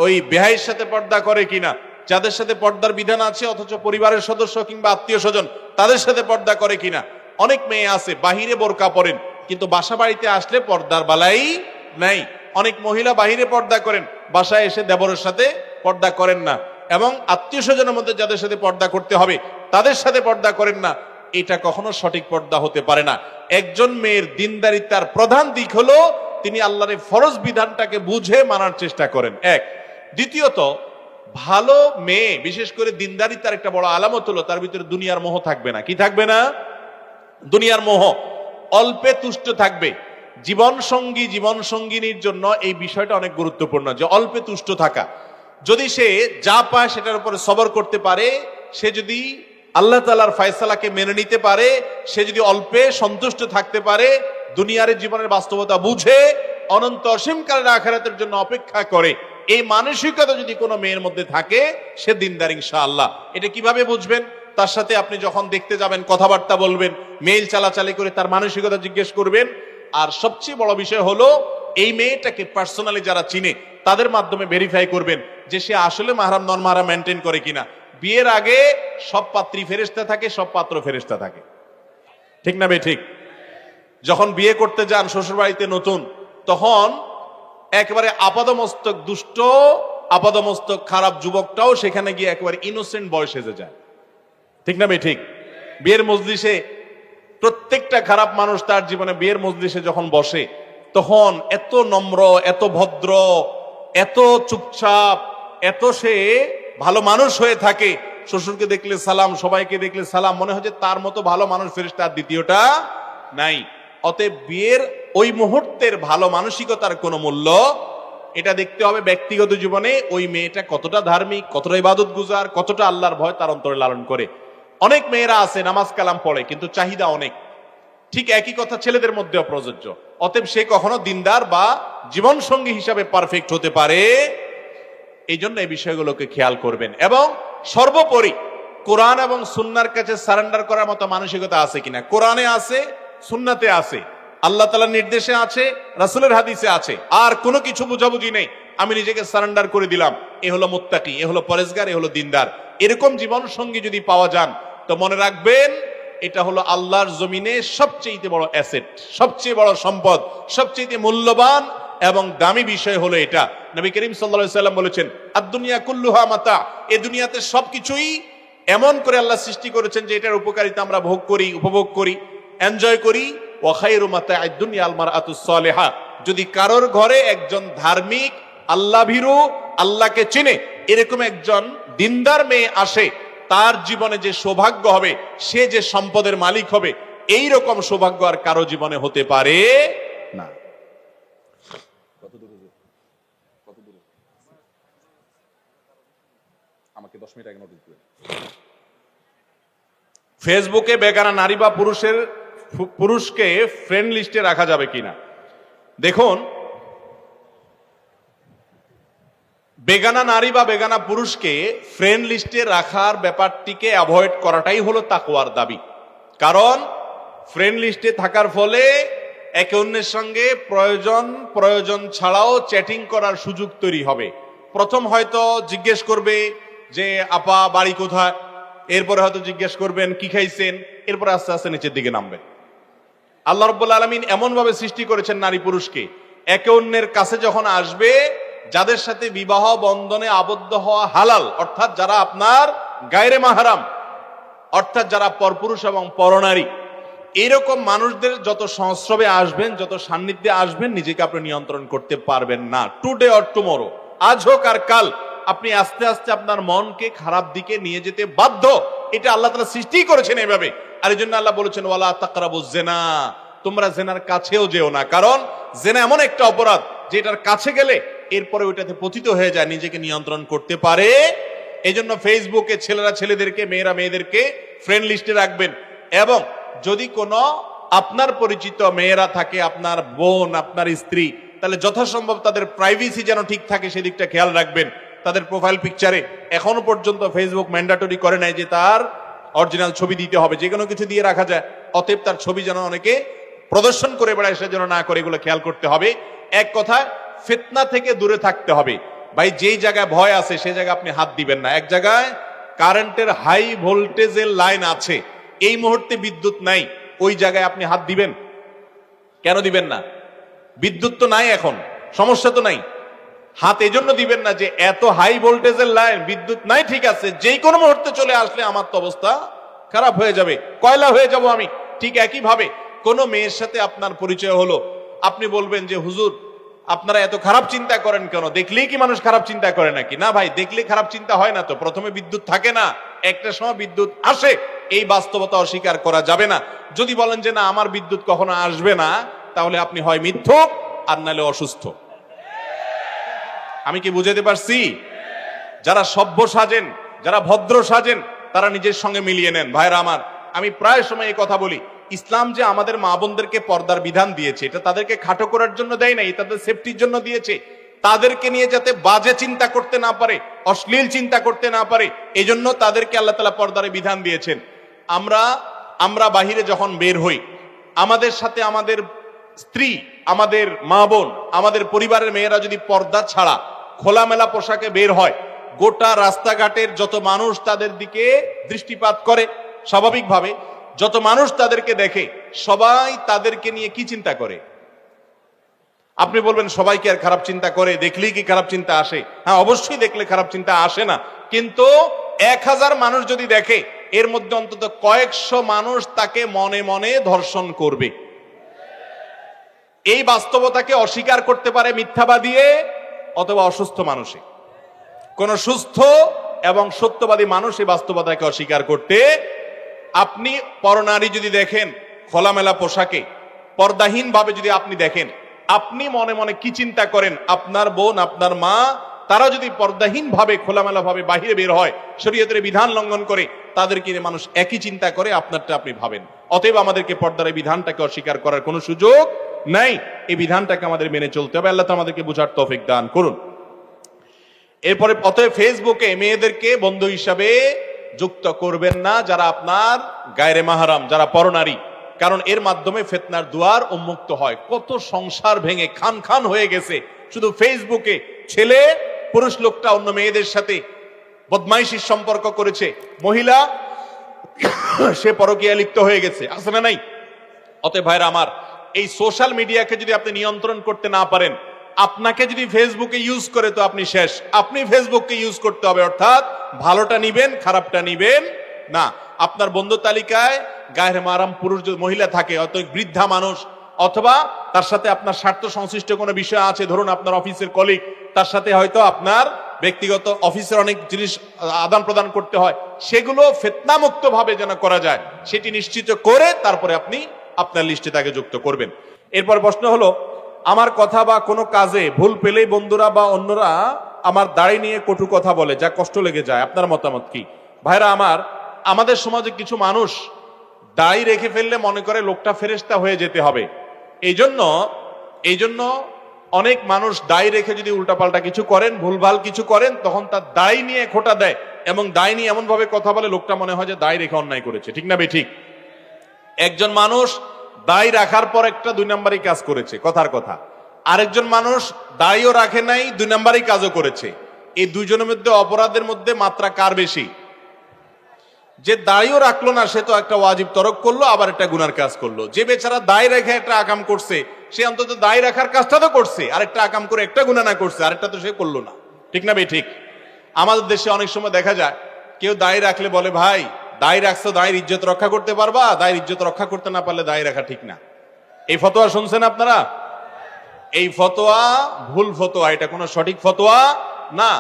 ওই বেহাইয়ের সাথে পর্দা করে কিনা, যাদের সাথে পর্দার বিধান আছে অথচ পরিবারের সদস্য কিংবা আত্মীয় স্বজন তাদের সাথে পর্দা করে কিনা। অনেক মেয়ে আছে বাহিরে বোরকা পরেন, কিন্তু বাসা বাড়িতে আসলে পর্দার বালাই নাই। অনেক মহিলা বাহিরে পর্দা করেন, বাসায় এসে দেবরের সাথে পর্দা করেন না, এবং আত্মীয় স্বজনের মধ্যে যাদের সাথে পর্দা করতে হবে তাদের সাথে পর্দা করেন না। এটা কখনো সঠিক পর্দা হতে পারে না। একজন মেয়ের দিনদারিতার প্রধান দিক হলো তিনি আল্লাহর ফরজ বিধানটাকে বুঝে মানার চেষ্টা করেন, এক। দ্বিতীয়ত, ভালো মেয়ে, বিশেষ করে দিনদারিতার একটা বড় আলামত হলো তার ভিতরে দুনিয়ার মোহ থাকবে না। কি থাকবে না? দুনিয়ার মোহ। অল্পে তুষ্ট থাকবে। জীবন সঙ্গিনীর জন্য এই বিষয়টা অনেক গুরুত্বপূর্ণ, যে অল্পে তুষ্ট থাকা। যদি সে যা পায় সেটার উপরে সবর করতে পারে, সে যদি আল্লাহ তাআলার ফয়সালাকে মেনে নিতে পারে, সে যদি অল্পে সন্তুষ্ট থাকতে পারে, দুনিয়ার জীবনের বাস্তবতা বুঝে অনন্ত অসীমকালের আখিরাতের জন্য অপেক্ষা করে, এই মানসিকতা যদি কোনো মেয়ের মধ্যে থাকে, সে দিনদার ইনশাআল্লাহ। এটা কিভাবে বুঝবেন? তার সাথে আপনি যখন দেখতে যাবেন, কথাবার্তা বলবেন, মেইল চালাচালি করে তার মানসিকতা জিজ্ঞেস করবেন। আর সবচেয়ে বড় বিষয় হলো এই মেয়েটাকে পার্সোনালি যারা চিনে তাদের মাধ্যমে ভেরিফাই করবেন যে সে আসলে মাহরাম নন মাহরাম মেনটেন করে কিনা। বিয়ের আগে সব পাত্রী ফেরেশতা থাকে, সব পাত্র ফেরেশতা থাকে, ঠিক না বে ঠিক? যখন বিয়ে করতে যান শ্বশুর বাড়িতে নতুন, তখন একেবারে আপাদমস্তক দুষ্ট, আপাদমস্তক খারাপ যুবকটাও সেখানে গিয়ে একেবারে ইনোসেন্ট বয় সেজে যায়, ঠিক না বে ঠিক? বিয়ের মজলিসে প্রত্যেকটা খারাপ মানুষ তার জীবনে বিয়ের মজলিসে যখন বসে, তখন এত নম্র, এত ভদ্র, এত চুপচাপ, এত সে ভালো মানুষ হয়ে থাকে। শ্বশুরকে দেখলে সালাম, সবাইকে দেখলে সালাম, মনে হয় যে তার মতো ভালো মানুষ ফেরেশতা আর দ্বিতীয়টা নাই। অতএব বিয়ের ওই মুহূর্তের ভালো মানসিকতার কোনো মূল্য, এটা দেখতে হবে ব্যক্তিগত জীবনে ওই মেয়েটা কতটা ধার্মিক, কতটা ইবাদত গুজার, কতটা আল্লাহর ভয় তার অন্তরে লালন করে। অনেক মেয়েরা আছে নামাজ কালাম পড়ে কিন্তু চাহিদা অনেক, ঠিক একই কথা ছেলেদের মধ্যেও প্রযোজ্য। অতএব সে কখনো দিনদার বা জীবন সঙ্গী হিসাবে পারফেক্ট হতে পারে। এই জন্য এই বিষয়গুলোকে খেয়াল করবেন। এবং সর্বোপরি কোরআন এবং সুন্নাহর কাছে সারেন্ডার করার মতো মানসিকতা আছে কিনা। কোরআনে আছে, সুন্নাতে আছে, আল্লাহ তাআলার নির্দেশে আছে, রাসূলের হাদিসে আছে। আর কোনো কিছু বুঝাবুঝি নেই, আমি নিজেকে সারেন্ডার করে দিলাম, এ হলো মুত্তাকি, এ হলো পরেজগার, এ হলো দিনদার। এরকম জীবন সঙ্গী যদি পাওয়া যান, তো মনে রাখবেন এটা হলো আল্লাহর জমিনে সবচেয়ে বড় অ্যাসেট, সবচেয়ে বড় সম্পদ, সবচেয়ে মূল্যবান এবং দামি বিষয় হলো এটা। নবী করিম সাল্লাল্লাহু আলাইহি সাল্লাম বলেছেন, আদ-দুনিয়া কুল্লুহা মাতা, এই দুনিয়াতে সবকিছুই এমন করে আল্লাহ সৃষ্টি করেছেন যে এটার উপকারিতা আমরা ভোগ করি, উপভোগ করি, এনজয় করি। ওয়া খায়রু মাতা'আদ দুনিয়া আল মারআতুস সালিহা, যদি কারোর ঘরে একজন ধার্মিক, আল্লাহ ভীরু, আল্লাহকে চেনে এরকম একজন দিনদার মেয়ে আসে, তার জীবনে যে সৌভাগ্য হবে, সে যে সম্পদের মালিক হবে, এই রকম সৌভাগ্য আর কারো জীবনে হতে পারে না। আমাকে 10 মিনিট আগে নোটিস দিবেন। ফেসবুকে বেগানা নারী বা পুরুষকে ফ্রেন্ড লিস্টে রাখা যাবে কিনা। দেখুন, বেগানা নারী বা বেগানা পুরুষকে ফ্রেন্ড লিস্টে রাখার ব্যাপারটিকে অ্যাভয়েড করাটাই হলো তাকওয়ার দাবি। কারণ ফ্রেন্ড লিস্টে থাকার ফলে একে অন্যের সঙ্গে প্রয়োজন ছাড়াও চ্যাটিং করার সুযোগ তৈরি হবে। প্রথম হয়তো জিজ্ঞেস করবে যে আপা বাড়ি কোথায়, এরপরে হয়তো জিজ্ঞেস করবেন কি খাইছেন, এরপরে আস্তে আস্তে নিচের দিকে নামবে। আল্লাহ রাব্বুল আলামিন এমন ভাবে সৃষ্টি করেছেন নারী পুরুষকে, একে অন্যের কাছে যখন আসবে, যাদের সাথে বিবাহ বন্ধনে আবদ্ধ হওয়া হালাল, অর্থাৎ যারা আপনার গায়রে মাহরাম, অর্থাৎ যারা পরপুরুষ এবং পরনারী, এরকম মানুষদের যত সংস্রবে আসবেন, যত সান্নিধ্যে আসবেন, নিজেকে আপনি নিয়ন্ত্রণ করতে পারবেন না। টুডে অর টুমরো, আজ হোক আর কাল, আপনি আস্তে আস্তে আপনার মনকে খারাপ দিকে নিয়ে যেতে বাধ্য। এটা আল্লাহ তাআলা সৃষ্টি করেছেন এইভাবে। আর এই জন্য আল্লাহ বলেছেন ওয়ালা তাকরাবুজ জিনা, তোমরা জেনার কাছেও যেও না। কারণ জেনা এমন একটা অপরাধ যে এটার কাছে গেলে এরপরে ওইটাতে পতিত হয়ে যায়, নিজেকে নিয়ন্ত্রণ করতে পারে। এই জন্য ফেসবুকে ছেলেরা ছেলেদেরকে, মেয়েরা মেয়েদেরকে ফ্রেন্ড লিস্টে রাখবেন। এবং যদি কোনো আপনার পরিচিত মেয়েরা থাকে, আপনার বোন, আপনার স্ত্রী, তাহলে যথাসম্ভব তাদের প্রাইভেসি যেন ঠিক থাকে সেদিকটা খেয়াল রাখবেন। তাদের প্রোফাইল পিকচারে এখনো পর্যন্ত ফেসবুক ম্যান্ডেটরি করে নাই যে তার অরিজিনাল ছবি দিতে হবে, যে কোনো কিছু দিয়ে রাখা যায়। অতএব তার ছবি যেন অনেকে প্রদর্শন করে বেড়ায় সে যেন না করে, এগুলো খেয়াল করতে হবে। এক কথায় ফিতনা থেকে দূরে থাকতে হবে। ভাই যেই জায়গায় ভয় আছে সেই জায়গায় আপনি হাত দিবেন না। এক জায়গায় কারেন্টের হাই ভোল্টেজের লাইন আছে, এই মুহূর্তে বিদ্যুৎ নাই, ওই জায়গায় আপনি হাত দিবেন? কেন দিবেন না? বিদ্যুৎ তো নাই, এখন সমস্যা তো নাই। হাত এজন্য দিবেন না যে এত হাই ভোল্টেজের লাইন, বিদ্যুৎ নাই, ঠিক আছে, যেই কোনো মুহূর্তে চলে আসলে আমার তো অবস্থা খারাপ হয়ে যাবে, কয়লা হয়ে যাব আমি। ঠিক একই ভাবে কোন মেয়ের সাথে আপনার পরিচয় হলো, আপনি বলবেন যে হুজুর আপনারা এত খারাপ চিন্তা করেন কেন? দেখলেই কি মানুষ খারাপ চিন্তা করে নাকি? না ভাই, দেখলে খারাপ চিন্তা হয় না। তো প্রথমে বিদ্যুৎ থাকে না, একটা সময় বিদ্যুৎ আসে, এই বাস্তবতা অস্বীকার করা যাবে না। যদি বলেন যে না আমার বিদ্যুৎ কখনো আসবে না, তাহলে আপনি হয় মিথ্যুক আর নাহলে অসুস্থ। আমি কি বুঝাতে পারছি? যারা সভ্য সাজেন, যারা ভদ্র সাজেন, তারা নিজের সঙ্গে মিলিয়ে নেন। ভাইরা আমার, আমি প্রায় সময় এই কথা বলি, ইসলাম যে আমাদের মা বোনদেরকে পর্দার বিধান দিয়েছে, এটা তাদেরকে খাটো করার জন্য দেয় নাই, তাদের সেফটির জন্য দিয়েছে। তাদেরকে নিয়ে যাতে বাজে চিন্তা করতে না পারে, অশ্লীল চিন্তা করতে না পারে, এই জন্য তাদেরকে আল্লাহ তাআলা পর্দার বিধান দিয়েছেন। আমরা বাহিরে যখন বের হই, আমাদের সাথে আমাদের স্ত্রী, আমাদের মা বোন, আমাদের পরিবারের মেয়েরা যদি পর্দা ছাড়া খোলামেলা পোশাকে বের হয়, গোটা রাস্তাঘাটের যত মানুষ তাদের দিকে দৃষ্টিপাত করে, স্বাভাবিকভাবে যত মানুষ তাদেরকে দেখে, সবাই তাদেরকে নিয়ে কি চিন্তা করে? আপনি বলবেন সবাই কি আর খারাপ চিন্তা করে? দেখলেই কি খারাপ চিন্তা আসে? হ্যাঁ, অবশ্যই দেখলে খারাপ চিন্তা আসে না, কিন্তু 1000 মানুষ যদি দেখে, এর মধ্যে অন্তত কয়েকশো মানুষ তাকে মনে মনে ধর্ষণ করবে। এই বাস্তবতাকে অস্বীকার করতে পারে মিথ্যাবাদী অথবা অসুস্থ মানুষে। কোন সুস্থ এবং সত্যবাদী মানুষ এই বাস্তবতাকে অস্বীকার করতে। আপনি পরনারী যদি দেখেন খোলামেলা পোশাকে, পর্দাহীন ভাবে যদি আপনি দেখেন, আপনি মনে মনে কি চিন্তা করেন? আপনার বোন, আপনার মা, তারা যদি পর্দাহীন ভাবে খোলামেলা ভাবে বাহিরে বের হয়, শরীয়তের বিধান লঙ্ঘন করে, তাদেরকে মানুষ একই চিন্তা করে, আপনারটা আপনি ভাবেন। অতএব আমাদেরকে পর্দার এই বিধানটাকে অস্বীকার করার কোনো সুযোগ নাই। এই বিধানটাকে আমাদের মেনে চলতে হবে। আল্লাহ আমাদেরকে বুঝার তৌফিক দান করুন। এরপরে অতএব ফেসবুকে মেয়েদেরকে বন্ধু হিসাবে যুক্ত করবেন না যারা আপনার গায়রে মাহরাম, যারা পরনারী, কারণ এর মাধ্যমে ফিতনার দুয়ার উন্মুক্ত হয়। কত সংসার ভেঙে খান খান হয়ে গেছে শুধু ফেসবুকে। ছেলে, পুরুষ লোকটা অন্য মেয়েদের সাথে বদমাইশির সম্পর্ক করেছে, মহিলা সে পরকীয়া লিপ্ত হয়ে গেছে, আছে না নাই? অতএব ভাইরা আমার, এই সোশ্যাল মিডিয়াকে যদি আপনি নিয়ন্ত্রণ করতে না পারেন, আপনাকে যদি ফেসবুকে ইউজ করে, তো আপনি শেষ। আপনি ফেসবুককে ইউজ করতে হবে, অর্থাৎ ভালোটা নিবেন, খারাপটা নিবেন না। আপনার বন্ধু তালিকায় গায়রে মাহরাম পুরুষ যদি মহিলা থাকে, অত বৃদ্ধা মানুষ, অথবা তার সাথে আপনার স্বার্থ সংশ্লিষ্ট কোনো বিষয় আছে, ধরুন আপনার অফিসের কলিগ, তার সাথে হয়তো আপনার ব্যক্তিগত অফিসের অনেক জিনিস আদান প্রদান করতে হয়, সেগুলো ফিতনামুক্ত ভাবে যেন করা যায়, সেটি নিশ্চিত করে তারপরে আপনি আপনার লিস্টে তাকে যুক্ত করবেন। এরপর প্রশ্ন হলো, আমার কথা বা কোনো কাজে ভুল পেলেই বন্ধুরা বা অন্যরা আমার দাড়ি নিয়ে কটু কথা বলে, যা কষ্ট লেগে যায়, আপনার মতামত কি? ভাইরা আমার, আমাদের সমাজে কিছু মানুষ দাড়ি রেখে ফেললে মনে করে লোকটা ফেরেশতা হয়ে যেতে হবে। এই জন্য অনেক মানুষ দাড়ি রেখে যদি উল্টাপাল্টা কিছু করেন, ভুলভাল কিছু করেন, তখন তার দাড়ি নিয়ে খোঁটা দেয় এবং দাড়ি নিয়ে এমন ভাবে কথা বলে লোকটা মনে হয় যে দাড়ি রেখে অন্যায় করেছে। ঠিক না বেঠিক? একজন মানুষ দাড়ি রাখার পর একটা 2 নম্বরই কাজ করেছে, কথার কথা। আরেকজন মানুষ দাড়িও রাখে নাই, 2 নম্বরই কাজও করেছে। এই দুইজনের মধ্যে অপরাধের মধ্যে মাত্রা কার বেশি? যে দাড়িও রাখলো না, সে তো একটা ওয়াজিব তরক করলো, আবার একটা গুনার কাজ করলো। যে বেচারা দাড়ি রেখে একটা আকাম করছে, সে অন্তত দাড়ি রাখার কাজটা তো করছে, আরেকটা আকাম করে একটা গুনাহ না করছে, আরেকটা তো সে করলো না। ঠিক না বেঠিক? আমাদের দেশে অনেক সময় দেখা যায় কেউ দাড়ি রাখলে বলে, ভাই দাড়ি রাখছো, দাড়ির ইজ্জত রক্ষা করতে পারবা? দাড়ির ইজ্জত রক্ষা করতে না পারলে দাড়ি রাখা ঠিক না। এই ফতোয়া শুনছেন আপনারা? এই ফতোয়া ভুল ফতোয়া, এটা কোনো সঠিক ফতোয়া না।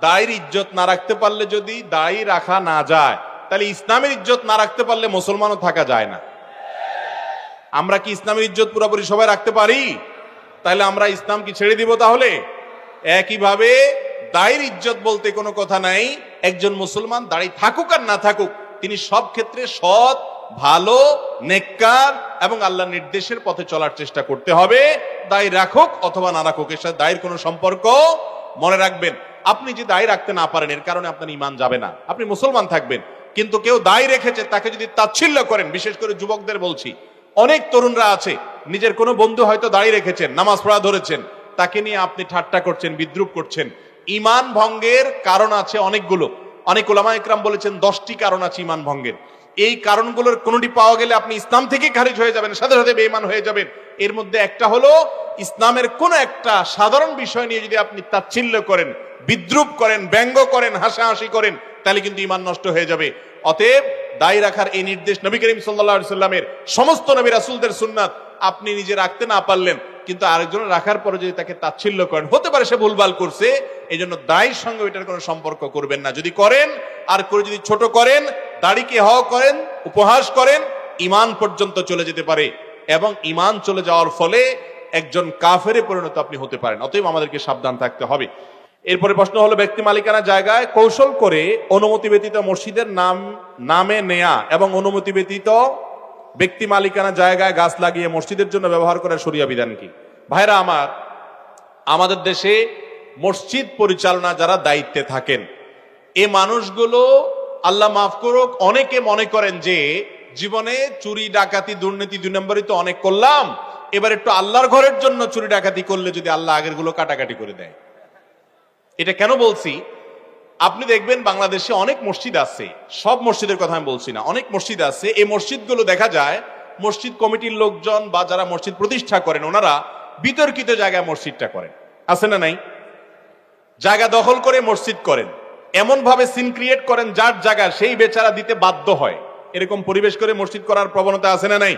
দাড়ির ইজ্জত না রাখতে পারলে যদি দাড়ি রাখা না যায়, তাহলে ইসলামের ইজ্জত না রাখতে পারলে মুসলমানও থাকা যায় না। আমরা কি ইসলামের ইজ্জত পুরোপুরি সবাই রাখতে পারি? তাহলে আমরা ইসলাম কি ছেড়ে দিব? তাহলে একইভাবে দাড়ির ইজ্জত বলতে কোনো কথা নাই। একজন মুসলমান দাড়ি থাকুক আর না থাকুক, তিনি সব ক্ষেত্রে সৎ, ভালো, নেককার এবং আল্লাহর নির্দেশের পথে চলার চেষ্টা করতে হবে। দাড়ি রাখুক অথবা না রাখুক, এর সাথে দাড়ির কোনো সম্পর্ক। মনে রাখবেন, আপনি যে দাড়ি রাখতে না পারেন, এর কারণে আপনার ঈমান যাবে না, আপনি মুসলমান থাকবেন। কিন্তু কেউ দাড়ি রেখেছে, তাকে যদি তাচ্ছিল্য করেন, বিশেষ করে যুবকদের বলছি, অনেক তরুণরা আছে, নিজের কোনো বন্ধু হয়তো দাড়ি রেখেছেন, নামাজ পড়া ধরেছেন, তাকে নিয়ে আপনি ঠাট্টা করছেন, বিদ্রুপ করছেন। ঈমান ভঙ্গের কারণ আছে অনেকগুলো। অনেক উলামা ইকরাম বলেছেন 10টি কারণ আছে ঈমান ভঙ্গের। এই কারণগুলোর কোনোটি পাওয়া গেলে আপনি ইসলাম থেকে খারিজ হয়ে যাবেন, সাথে সাথে বেঈমান হয়ে যাবেন। এর মধ্যে একটা হলো ইসলামের কোন একটা সাধারণ বিষয় নিয়ে যদি আপনি তাচ্ছিল্য করেন, বিদ্রুপ করেন, ব্যঙ্গ করেন, হাসাহাসি করেন, তাহলে কিন্তু ঈমান নষ্ট হয়ে যাবে। অতএব দায় রাখার এই নির্দেশ নবী করিম সাল্লাল্লাহু আলাইহি সাল্লামের, সমস্ত নবী রাসূলদের সুন্নাত। আপনি নিজে রাখতে না পারলেন, কিন্তু আরেকজনের রাখার পরে যদি তাকে তাচ্ছিল্য করেন, হতে পারে সে ভুলভাল করছে, এই জন্য দায়ের সঙ্গে এটার কোনো সম্পর্ক করবেন না। যদি করেন আর করে যদি ছোট করেন, দাড়িকে হওয়া করেন, উপহাস করেন, ঈমান পর্যন্ত চলে যেতে পারে এবং ঈমান চলে যাওয়ার ফলে একজন কাফেরে পরিণত আপনি হতে পারেন। অতএব আমাদেরকে সাবধান থাকতে হবে। এরপরে প্রশ্ন হলো, ব্যক্তি মালিকানা জায়গায় কৌশল করে অনুমতি ব্যতীত মসজিদের নামে নেয়া এবং অনুমতি ব্যতীত ব্যক্তি মালিকানা জায়গায় গাছ লাগিয়ে মসজিদের জন্য ব্যবহার করার শরিয়া বিধান কি? ভাইরা আমার, আমাদের দেশে মসজিদ পরিচালনা যারা দায়িত্বে থাকেন, এই মানুষগুলো আল্লাহ মাফ করুক, অনেকে মনে করেন যে জীবনে চুরি ডাকাতি দুর্নীতি 2 নম্বরই তো অনেক করলাম, এবার একটু আল্লাহর ঘরের জন্য চুরি ডাকাতি করলে যদি আল্লাহ আগের গুলো কাটাকাটি করে দেয়। এটা কেন বলছি? আপনি দেখবেন বাংলাদেশে অনেক মসজিদ আছে, সব মসজিদের কথা আমি বলছি না, অনেক মসজিদ আছে, এই মসজিদগুলো দেখা যায় মসজিদ কমিটির লোকজন বা যারা মসজিদ প্রতিষ্ঠা করেন ওনারা বিতর্কিত জায়গায় মসজিদটা করেন, আছে না নাই? জায়গা দখল করে মসজিদ করেন, এমন ভাবে সিন ক্রিয়েট করেন যার জায়গা সেই বেচারা দিতে বাধ্য হয়, এরকম পরিবেশ করে মসজিদ করার প্রবণতা আছে না নাই?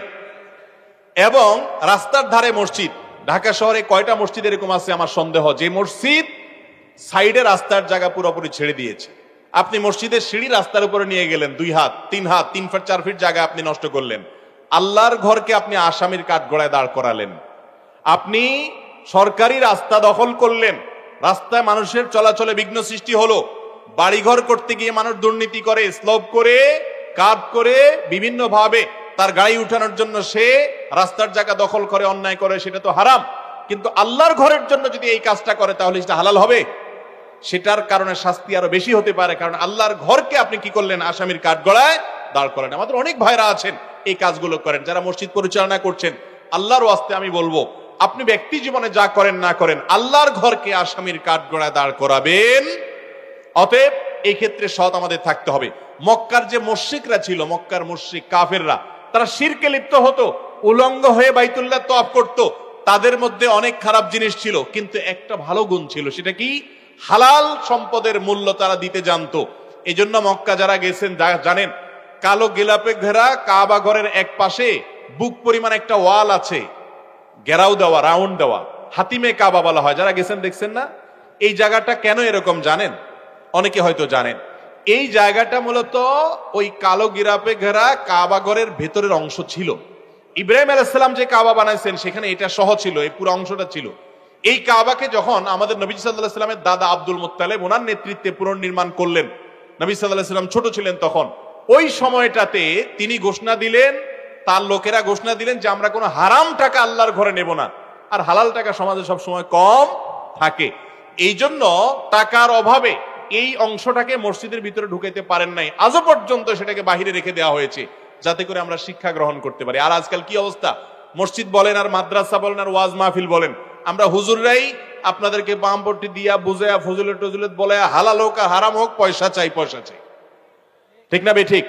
এবং রাস্তার ধারে মসজিদ, ঢাকা শহরে কয়টা মসজিদ এরকম আছে আমার সন্দেহ, যে মসজিদ সাইডে রাস্তার জায়গা পুরোপুরি ছেড়ে দিয়েছে। আপনি মসজিদের সিঁড়ি রাস্তার উপরে নিয়ে গেলেন, 2 হাত 3 হাত 3 ফুট 4 ফিট জায়গা আপনি নষ্ট করলেন। আল্লাহর ঘরকে আপনি আসামির কাঠগড়ায় দাঁড় করালেন। আপনি সরকারি রাস্তা দখল করলেন, রাস্তায় মানুষের চলাচলে বিঘ্ন সৃষ্টি হলো। বাড়িঘর করতে গিয়ে মানুষ দুর্নীতি করে, স্লোপ করে, কার্ভ করে, বিভিন্ন ভাবে তার গাড়ি উঠানোর জন্য সে রাস্তার জায়গা দখল করে, অন্যায় করে, সেটা তো হারাম। কিন্তু আল্লাহর ঘরের জন্য যদি এই কাজটা করে তাহলে সেটা হালাল হবে? সেটার কারণে শাস্তি আরো বেশি হতে পারে, কারণ আল্লাহর ঘরকে আপনি কি করলেন? আসামির কাঠগড়ায় দাঁড় করেন। আমাদের অনেক ভাইরা আছেন এই কাজগুলো করেন, যারা মসজিদ পরিচালনা করছেন। আল্লাহর ওয়াস্তে আমি বলবো, আপনি ব্যক্তি জীবনে যা করেন না করেন, আল্লাহর ঘরকে আসামির কাঠগড়ায় দাঁড় করাবেন। অতএব এই ক্ষেত্রে সৎ আমাদের থাকতে হবে। মক্কার যে মুশরিকরা ছিল, মক্কার মুশরিক কাফেররা, তারা শিরকে লিপ্ত হতো, উলঙ্গ হয়ে বাইতুল্লাহ তওয়াফ করত। তাদের মধ্যে অনেক খারাপ জিনিস ছিল, কিন্তু একটা ভালো গুণ ছিল, সেটা কি? হালাল সম্পদের মূল্য তারা দিতে জানতো। এই জন্য মক্কা যারা গেছেন জানেন, কালো গেলাপে ঘেরা কাবা ঘরের এক পাশে বুক পরিমাণ একটা ওয়াল আছে, ঘেরাও দেওয়া, রাউন্ড দেওয়া, হাতিমে কাবা বলা হয়। যারা গেছেন দেখছেন না? এই জায়গাটা কেন এরকম জানেন? অনেকে হয়তো জানেন। এই জায়গাটা মূলত ওই কালো গিরাপে ঘেরা কাবা ঘরের ভেতরের অংশ ছিল। ইব্রাহিম আলাইহিস সালাম যে কাবা বানাইছেন সেখানে এটা সহ ছিল, এই পুরো অংশটা ছিল। এই কাবাকে যখন আমাদের নবী সাল্লাল্লাহু আলাইহি সাল্লামের দাদা আব্দুল মুত্তালিব ওনার নেতৃত্বে পুনর্নির্মাণ করলেন, নবী সাল্লাল্লাহু আলাইহি সাল্লাম ছোট ছিলেন তখন, ওই সময়টাতে তিনি ঘোষণা দিলেন, তার লোকেরা ঘোষণা দিলেন যে আমরা কোনো হারাম টাকা আল্লাহর ঘরে নেব না। আর হালাল টাকা সমাজে সব সময় কম থাকে, এই জন্য টাকার অভাবে এই অংশটাকে মসজিদের ভিতরে ঢুকাইতে পারেন নাই। আজও পর্যন্ত সেটাকে বাহিরে রেখে দেওয়া হয়েছে, যাতে করে আমরা শিক্ষা গ্রহণ করতে পারি। আর আজকাল কি অবস্থা, মসজিদ বলেন আর মাদ্রাসা বলেন আর ওয়াজ মাহফিল বলেন, আমরা হুজুররাই আপনাদেরকে বামপট্টি দিয়া বুঝায়া ফজিলত টজিলত বলে, হালাল হোক আর হারাম হোক, পয়সা চাই, পয়সা চাই। ঠিক না বে ঠিক?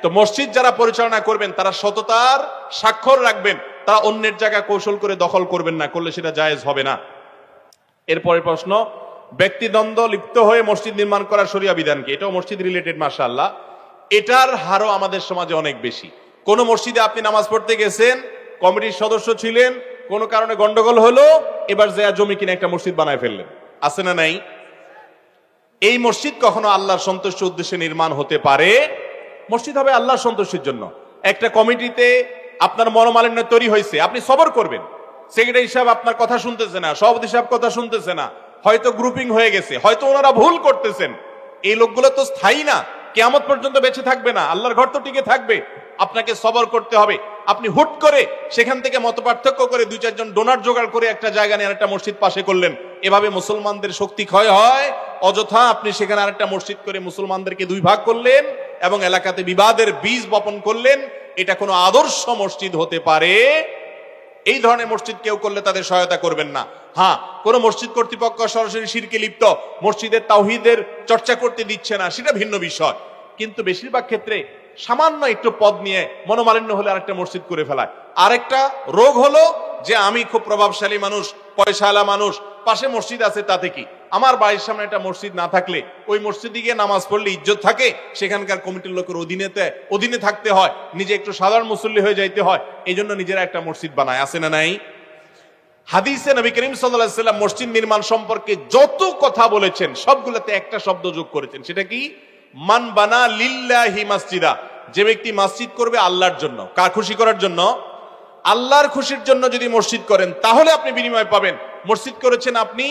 তো মসজিদ যারা পরিচালনা করবেন তারা সততার স্বাক্ষর রাখবেন, তারা অন্যের জায়গা কৌশল করে দখল করবেন না, করলে সেটা জায়েজ হবে না। এরপরের প্রশ্ন, ব্যক্তিদ্বন্দ্ব লিপ্ত হয়ে মসজিদ নির্মাণ করার শরিয়া বিধান কি? এটাও মসজিদ রিলেটেড, মাশাআল্লাহ। এটার হারও আমাদের সমাজে অনেক বেশি। কোন মসজিদে আপনি নামাজ পড়তে গেছেন, কমিটির সদস্য ছিলেন, কোন কারণে গন্ডগোল হলো, এবার যে জমি কিনে একটা মসজিদ বানায় ফেললেন, আছে না নাই? এই মসজিদ কখনো আল্লাহর সন্তুষ্টির উদ্দেশ্যে নির্মাণ হতে পারে? মসজিদ হবে আল্লাহর সন্তুষ্টির জন্য। একটা কমিটিতে আপনার মনোমালিন্য তৈরি হয়েছে, আপনি সবর করবেন। সেক্রেটারি সাহেব আপনার কথা শুনতেছে না, সভাপতি সাহেব কথা শুনতেছে না, হয়তো গ্রুপিং হয়ে গেছে, হয়তো ওনারা ভুল করতেছেন। এই লোকগুলো তো স্থায়ী না, কিয়ামত পর্যন্ত বেঁচে থাকবে না, আল্লাহর ঘর তো টিকে থাকবে। আপনাকে সবর করতে হবে। আপনি হুট করে সেখান থেকে মতপার্থক্য করে 2-4 জন ডোনার জোগাড় করে একটা জায়গা নিয়ে আরেকটা মসজিদ পাশে করলেন, এভাবে মুসলমানদের শক্তি ক্ষয় হয়। অযথা আপনি সেখানে আরেকটা মসজিদ করে মুসলমানদেরকে 2 ভাগ করলেন এবং এলাকাতে বিবাদের বীজ বপন করলেন। এটা কোনো আদর্শ মসজিদ হতে পারে? এই ধরনের মসজিদ কেউ করলে তাদের সহায়তা করবেন না। হ্যাঁ, কোন মসজিদ কর্তৃপক্ষ সরাসরি শিরকে লিপ্ত, মসজিদের তাওহীদের চর্চা করতে দিচ্ছে না, সেটা ভিন্ন বিষয়। কিন্তু বেশিরভাগ ক্ষেত্রে সামান্য একটু পদ নিয়ে মনোমালিন্য হলে আরেকটা মসজিদ করে ফেলায়। আরেকটা রোগ হলো যে আমি খুব প্রভাবশালী মানুষ, পয়সাওয়ালা মানুষ, পাশে মসজিদ আছে, তাতে কি? আমার বাড়ির সামনে একটা মসজিদ না থাকলে ওই মসজিদে গিয়ে নামাজ পড়লে ইজ্জত থাকে, সেখানকার কমিটির লোকের অধীনে থাকতে হয়, নিজে একটু সাধারণ মুসল্লি হয়ে যাইতে হয়, এই জন্য নিজেরা একটা মসজিদ বানায়, আছে না নাই? হাদিসে নবী করিম সাল্লাল্লাহু আলাইহি ওয়াসাল্লাম মসজিদ নির্মাণ সম্পর্কে যত কথা বলেছেন সবগুলোতে একটা শব্দ যোগ করেছেন, সেটা কি? মান বানা লিল্লাহি মাসজিদা। যে ব্যক্তি মসজিদ করবে আল্লাহর জন্য, কার খুশি করার জন্য? আল্লাহর খুশির জন্য যদি মসজিদ করেন তাহলে আপনি বিনিময় পাবেন। মসজিদ করেছেন আপনি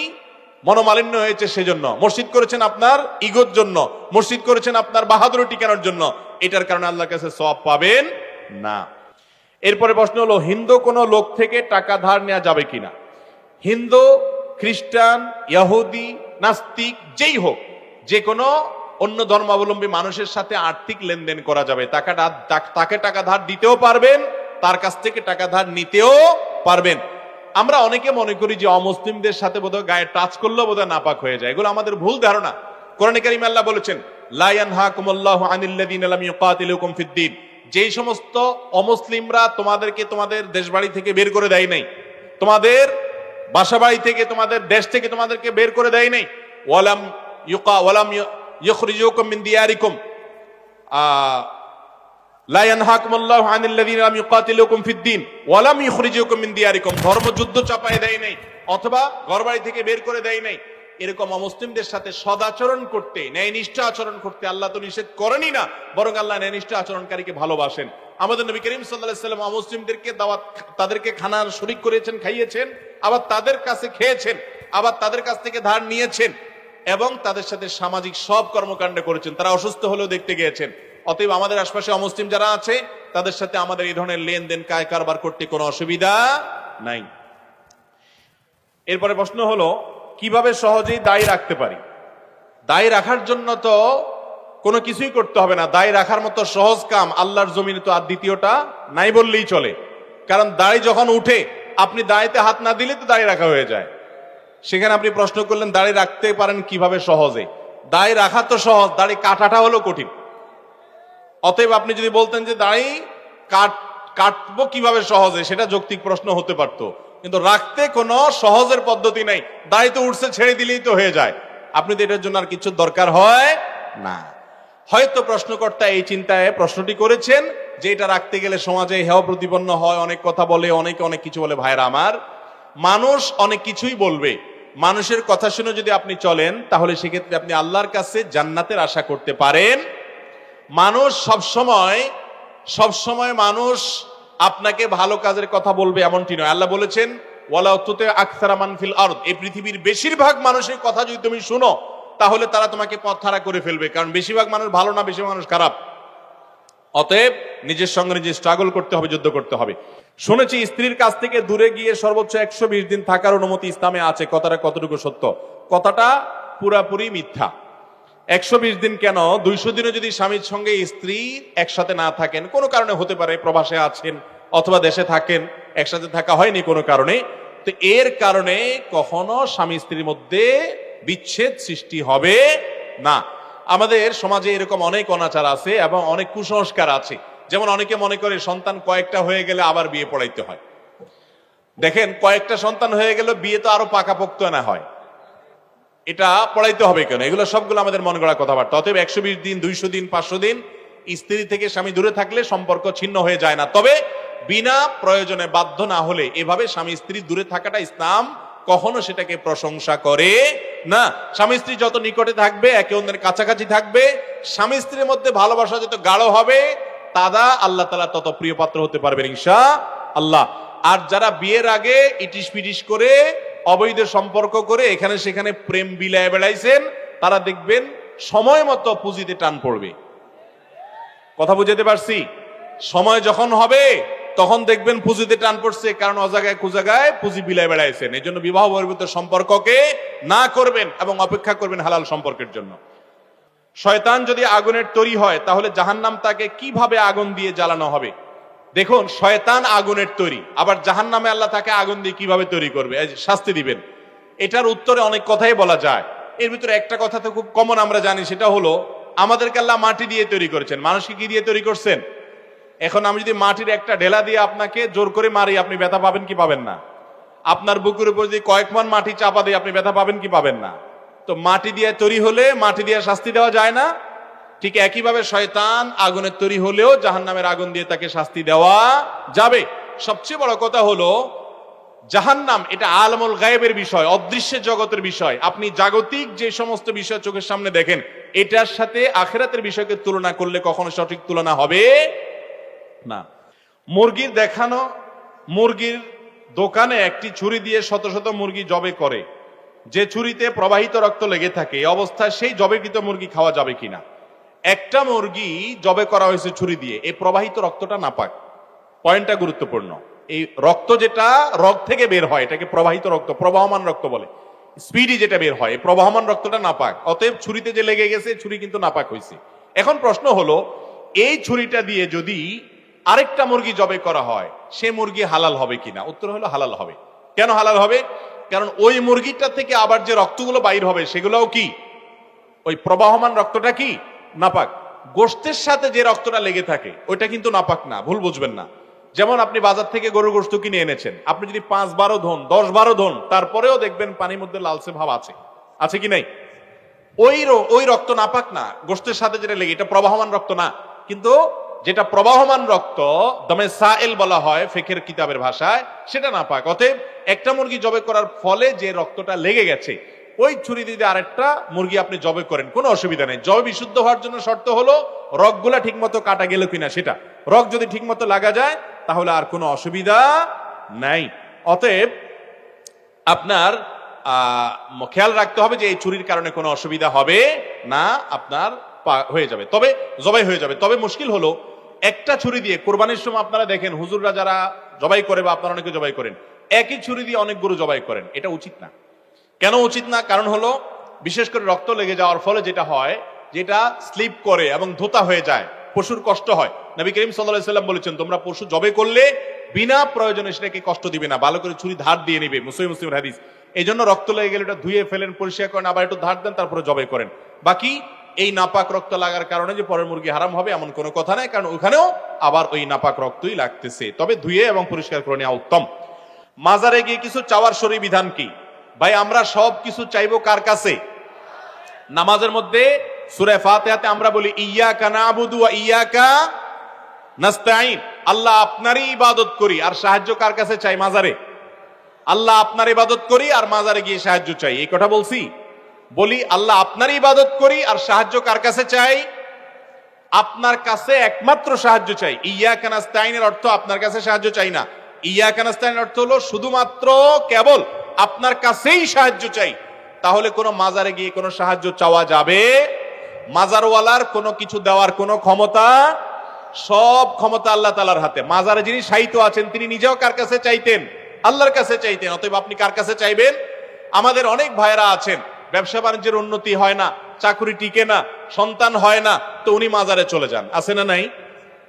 মনোমালিন্য হয়েছে সেজন্য, মসজিদ করেছেন আপনার ইগোর জন্য, মসজিদ করেছেন আপনার বাহাদুরি টিকানোর জন্য, এটার কারণে আল্লাহর কাছে সওয়াব পাবেন না। এরপরে প্রশ্ন হলো, হিন্দু কোনো লোক থেকে টাকা ধার নেওয়া যাবে কিনা? হিন্দু, খ্রিস্টান, ইহুদি, নাস্তিক যেই হোক, যে কোনো অন্য ধর্মাবলম্বী মানুষের সাথে আর্থিক লেনদেন করা যাবে। তাকে টাকা ধার দিতেও পারবেন, তার কাছ থেকে টাকা ধার নিতেও পারবেন। আমরা অনেকে মনে করি যে অমুসলিমদের সাথে বোধহয় গায়ে টাচ করলেও বোধহয় নাপাক হয়ে যায়। এগুলো আমাদের ভুল ধারণা। কোরআনে কারিমে আল্লাহ বলেছেন, লা ইয়ানহাকুমুল্লাহু আনিল্লাযিনা লাম ইউকাতিলুকুম ফিদ-দ্বীন। যেই সমস্ত অমুসলিমরা তোমাদেরকে তোমাদের দেশবাড়ি থেকে বের করে দেয় নাই, তোমাদের বাসাবাড়ি থেকে, তোমাদের দেশ থেকে তোমাদেরকে বের করে দেয় নাই, ওয়ালাম ইউখরিজুকুম মিন দিয়ারিকুম, লা ইয়ানহাকুমুল্লাহু আনিল্লাযিনা লাম ইউকাতিলুকুম ফিদ-দ্বীন ওয়া লাম ইখরিজুকুম মিন দিয়ারিকুম। ধর্মযুদ্ধ চাপায় দেয় নাই অথবা ঘরবাড়ি থেকে বের করে দেয় নাই, এরকম অমুসলিমদের সাথে সদাচরণ করতে, ন্যায়নিষ্ঠ আচরণ করতে আল্লাহ তো নিষেধ করেনই না, বরং আল্লাহ ন্যায়নিষ্ঠ আচরণকারীকে ভালোবাসেন। আমাদের নবী করিম সাল্লাল্লাহু আলাইহি ওয়াসাল্লাম অমুসলিমদেরকে দাওয়াত, তাদেরকে খানার শরীক করেছেন, খাইয়েছেন, আবার তাদের কাছে খেয়েছেন, আবার তাদের কাছ থেকে ধার নিয়েছেন এবং তাদের সাথে সামাজিক সব কর্মকাণ্ড করেছেন। তারা অসুস্থ হলেও দেখতে গিয়েছেন। অতএব আমাদের আশপাশে অমুসলিম যারা আছে তাদের সাথে আমাদের এই ধরনের লেনদেন, কায় কারবার করতে কোনো অসুবিধা নাই। এরপরে প্রশ্ন হলো, কিভাবে সহজেই দায় রাখতে পারি? দায় রাখার জন্য তো কোনো কিছুই করতে হবে না। দায় রাখার মতো সহজ কাম আল্লাহর জমিনে তো আর দ্বিতীয়টা নাই বললেই চলে। কারণ দায় যখন উঠে, আপনি দায়তে হাত না দিলে তো দায় রাখা হয়ে যায়। সেখানে আপনি প্রশ্ন করলেন দাড়ি রাখতে পারেন কিভাবে সহজে? দাড়ি রাখা তো সহজ, দাড়ি কাটাটা হলো কঠিন। অতএব আপনি যদি বলতেন যে দাড়ি কাটবো কিভাবে সহজে, সেটা যৌক্তিক প্রশ্ন হতে পারতো, কিন্তু রাখতে কোনো সহজের পদ্ধতি নাই। দাড়ি তো উঠছে, ছেড়ে দিলেই তো হয়ে যায়। আপনি তো এটার জন্য আর কিছু দরকার হয় না। হয়তো প্রশ্নকর্তা এই চিন্তায় প্রশ্নটি করেছেন যে এটা রাখতে গেলে সমাজে হেয় প্রতিপন্ন হয়, অনেক কথা বলে, অনেকে অনেক কিছু বলে। ভাইরা আমার, মানুষ অনেক কিছুই বলবে, মানুষের কথা শুনে যদি আপনি চলেন তাহলে সেক্ষেত্রে আপনি আল্লাহর কাছে জান্নাতের আশা করতে পারেন। মানুষ সবসময় মানুষ আপনাকে ভালো কাজের কথা বলবে এমনটি নয়। আল্লাহ বলেছেন, ওয়ালা তুতি আকসারা মান ফিল আরদ, এই পৃথিবীর বেশিরভাগ মানুষের কথা যদি তুমি শুনো তাহলে তারা তোমাকে পথহারা করে ফেলবে। কারণ বেশিরভাগ মানুষ ভালো না, বেশিরভাগ মানুষ খারাপ। অতএব নিজের সঙ্গে নিজে স্ট্রাগল করতে হবে, যুদ্ধ করতে হবে। শুনেছি স্ত্রীর কাছ থেকে দূরে গিয়ে সর্বোচ্চ 120 দিন থাকার অনুমতি ইসলামে আছে। কথাটা কতটুকু সত্য? কথাটা পুরাপুরি মিথ্যা। 120 দিন কেন, 200 দিনও যদি স্বামীর সঙ্গে স্ত্রী একসাথে না থাকেন, কোনো কারণে হতে পারে, প্রবাসে আছেন অথবা দেশে থাকেন, একসাথে থাকা হয়নি কোনো কারণে, তো এর কারণে কখনো স্বামী স্ত্রীর মধ্যে বিচ্ছেদ সৃষ্টি হবে না। আমাদের সমাজে এরকম অনেক অনাচার আছে এবং অনেক কুসংস্কার আছে। যেমন অনেকে মনে করে সন্তান কয়েকটা হয়ে গেলে আবার বিয়ে পড়াইতে হয়। দেখেন, কয়েকটা সন্তান হয়ে গেলে বিয়ে তো আরো পাকাপোক্ত না হয়, এটা পড়াইতে হবে কেন? এগুলো সবগুলো আমাদের মন গড়া কথাবার্তা। অতএব 120 দিন, 200 দিন, 500 দিন স্ত্রী থেকে স্বামী দূরে থাকলে সম্পর্ক ছিন্ন হয়ে যায় না। তবে বিনা প্রয়োজনে বাধ্য না হলে এভাবে স্বামী স্ত্রী দূরে থাকাটা ইসলাম কখনো সেটাকে প্রশংসা করে না। স্বামী স্ত্রী যত নিকটে থাকবে, একে অন্যের কাছাকাছি থাকবে, স্বামী স্ত্রীর মধ্যে ভালোবাসা যত গাঢ় হবে, তারা আল্লাহ তাআলা তত প্রিয় পাত্র হতে পারবেন ইনশাআল্লাহ। আর যারা বিয়ের আগে ইটিস পিটিস করে, অবৈধ সম্পর্ক করে, এখানে সেখানে প্রেম বিলায় বেড়াইছেন, তারা দেখবেন সময় মতো পুঁজিতে টান পড়বে। কথা বুঝাতে পারছি? সময় যখন হবে তখন দেখবেন পুঁজিতে টান পড়ছে, কারণ অজাগায় কুজাগায় পুঁজি বিলায় বেড়াইছেন। এই জন্য বিবাহ বহির্ভূত সম্পর্ককে না করবেন এবং অপেক্ষা করবেন হালাল সম্পর্কের জন্য। শয়তান যদি আগুনের তৈরি হয় তাহলে জাহান্নাম তাকে কিভাবে আগুন দিয়ে জ্বালানো হবে? দেখুন, শয়তান আগুনের তৈরি, আবার জাহান্নামে আল্লাহ তাকে আগুন দিয়ে কিভাবে তৈরি করবে, শাস্তি দিবেন? এটার উত্তরে অনেক কথাই বলা যায়। এর ভিতরে একটা কথা তো খুব কমন আমরা জানি, সেটা হলো আমাদেরকে আল্লাহ মাটি দিয়ে তৈরি করেছেন, মানুষকে কি দিয়ে তৈরি করছেন? এখন আমি যদি মাটির একটা ঢেলা দিয়ে আপনাকে জোর করে মারি, আপনি ব্যথা পাবেন কি পাবেন না? আপনার বুকের উপর যদি কয়েক মণ মাটি চাপা দিয়ে আপনি ব্যথা পাবেন কি পাবেন না? তো মাটি দিয়ে তৈরি হলে মাটি দিয়ে শাস্তি দেওয়া যায় না? ঠিক একইভাবে শয়তান আগুনের তৈরি হলেও জাহান্নামের আগুন দিয়ে তাকে শাস্তি দেওয়া যাবে। সবচেয়ে বড় কথা হলো জাহান্নাম এটা আলমুল গায়েবের বিষয়, অদৃশ্য জগতের বিষয়। আপনি জাগতিক যে সমস্ত বিষয় চোখের সামনে দেখেন, এটার সাথে আখিরাতের বিষয়কে তুলনা করলে কখনো সঠিক তুলনা হবে না। মুরগির দেখানো, মুরগির দোকানে একটি ছুরি দিয়ে শত শত মুরগি জবে করে, যে ছুরিতে প্রবাহিত রক্ত লেগে থাকে, এই অবস্থায় সেই জবেকৃত মুরগি খাওয়া যাবে কিনা? একটা মুরগি জবে করা হয়েছে ছুরি দিয়ে, এই প্রবাহিত রক্তটা নাপাক। পয়েন্টটা গুরুত্বপূর্ণ। এই রক্ত যেটা রগ থেকে বের হয় এটাকে প্রবাহিত রক্ত, প্রবাহমান রক্ত বলে। স্পিডি যেটা বের হয়, প্রবাহমান রক্তটা নাপাক। অতএব ছুরিতে যে লেগে গেছে, ছুরি কিন্তু নাপাক হয়েছে। এখন প্রশ্ন হলো, এই ছুরিটা দিয়ে যদি আরেকটা মুরগি জবে করা হয়, সে মুরগি হালাল হবে কিনা? উত্তর হলো হালাল হবে। কেন হালাল হবে? কারণ ওই মুরগিটা থেকে আবার যে রক্তগুলো বাইর হবে সেগুলোও কি ওই প্রবাহমান রক্তটা কি নাপাক। গোশতের সাথে যে রক্তটা লেগে থাকে ওইটা কিন্তু নাপাক না, ভুল বুঝবেন না। যেমন আপনি বাজার থেকে গরুর গোশত কিনে এনেছেন, আপনি যদি 5-12 ধন 10-12 ধন, তারপরেও দেখবেন পানির মধ্যে লালচে ভাব আছে, আছে কি নাই? ওই রক্ত নাপাক না, গোশতের সাথে যেটা লেগে, এটা প্রবাহমান রক্ত না। কিন্তু যেটা প্রবাহমান রক্ত, দমে সাইল বলা হয় ফিকহের কিতাবের ভাষায়, সেটা নাপাক। অতএব একটা মুরগি জবে করার ফলে যে রক্তটা লেগে গেছে, ওই ছুরি দিয়ে আরেকটা মুরগি আপনি জবে করেন, কোনো অসুবিধা নেই। জবে বিশুদ্ধ হওয়ার জন্য শর্ত হলো রগগুলা ঠিকমতো কাটা গেল কিনা সেটা। রগ যদি ঠিকমতো লাগা যায় তাহলে আর কোনো অসুবিধা নাই। অতএব আপনার খেয়াল রাখতে হবে যে এই ছুরির কারণে কোনো অসুবিধা হবে না, আপনার হয়ে যাবে, তবে জবাই হয়ে যাবে। তবে মুশকিল হলো, একটা ছুরি দিয়ে কোরবানির সময় আপনারা দেখেন হুজুররা যারা জবাই করে বা আপনারা অনেকে জবাই করেন, একই ছুরি দিয়ে অনেক গরু জবাই করেন। এটা উচিত না। কেন উচিত না? কারণ হলো, বিশেষ করে রক্ত লেগে যাওয়ার ফলে যেটা হয়, যেটা স্লিপ করে এবং ধোতা হয়ে যায়, পশুর কষ্ট হয়। নবী করিম সাল্লাল্লাহু আলাইহি সাল্লাম বলেছেন, তোমরা পশু জবে করলে বিনা প্রয়োজনে সেটাকে কষ্ট দিবে না, ভালো করে ছুরি ধার দিয়ে নিবে। মুসলিমের হাদিস। এই জন্য রক্ত লেগে গেলে এটা ধুয়ে ফেলেন, পরিষ্কার করেন, আবার একটু ধার দেন, তারপরে জবে করেন। বাকি এই নাপাক রক্ত লাগার কারণে যে পরের মুরগি হারাম হবে এমন কোনো কথা নাই, কারণ ওখানেও আবার ওই নাপাক রক্তই লাগতেছে। তবে ধুয়ে এবং পরিষ্কার করে নেওয়া উত্তম। মাজারে গিয়ে কিছু চাওয়ার শরীয়ী বিধান কি? ভাই, আমরা সব কিছু চাইবো কার কাছে? নামাজের মধ্যে সূরা ফাতিহাতে আমরা বলি ইয়্যাকা না'বুদু ওয়া ইয়্যাকা নাস্তাঈন। আল্লাহ আপনারই ইবাদত করি আর সাহায্য কার কাছে চাই? মাজারে। আল্লাহ আপনার ইবাদত করি আর মাজারে গিয়ে সাহায্য চাই, এই কথা বলছি? বলি আল্লাহ আপনার ইবাদত করি আর সাহায্য কার কাছে চাই? আপনার কাছে একমাত্র সাহায্য চাই। ইয়্যাকা নাস্তাঈনের অর্থ আপনার কাছে সাহায্য চাই না। ইয়্যাকা নাস্তাঈনের অর্থ হলো শুধুমাত্র কেবল আপনার কাছেই সাহায্য চাই। তাহলে কোনো মাজারে গিয়ে কোনো সাহায্য চাওয়া যাবে? মাজারওয়ালার কোনো কিছু দেওয়ার কোনো ক্ষমতা, সব ক্ষমতা আল্লাহ তাআলার হাতে। মাজারে যিনি শায়িত আছেন তিনি নিজেও কার কাছে চাইতেন? আল্লাহর কাছে চাইতেন। অতএব আপনি কার কাছে চাইবেন? আমাদের অনেক ভাইরা আছেন, ব্যবসা বাণিজ্যের উন্নতি হয় না, চাকরি টিকে না, সন্তান হয় না, তো উনি মাজারে চলে যান, আছে না নাই?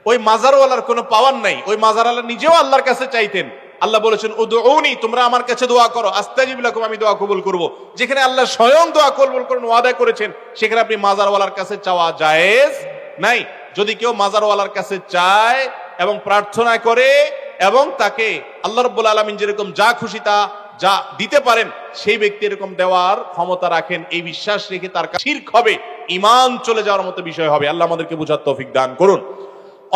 ওই মাজারওয়ালার কোনো পাওয়ার নাই, ওই মাজারওয়ালা নিজেও আল্লাহর কাছে চাইতেন। আল্লাহ বলেছেন উদউনি, তোমরা আমার কাছে দোয়া করো, আস্তাজিব লাকুম, আমি দোয়া কবুল করব। যেখানে আল্লাহ স্বয়ং দোয়া কবুল করেন, ওয়াদা করেছেন, সেখানে আপনি মাজারওয়ালার কাছে চাওয়া জায়েজ নাই। যদি কেউ মাজারওয়ালার কাছে চায় এবং প্রার্থনা করে এবং তাকে আল্লাহ রাব্বুল আলামিন যেরকম যা খুশি তা যা দিতে পারেন, সেই ব্যক্তি এরকম দেওয়ার ক্ষমতা রাখেন, এই বিশ্বাস রেখে তার কাছে শিরক হবে, ঈমান চলে যাওয়ার মতো বিষয় হবে। আল্লাহ আমাদেরকে বুঝার তৌফিক দান করুন।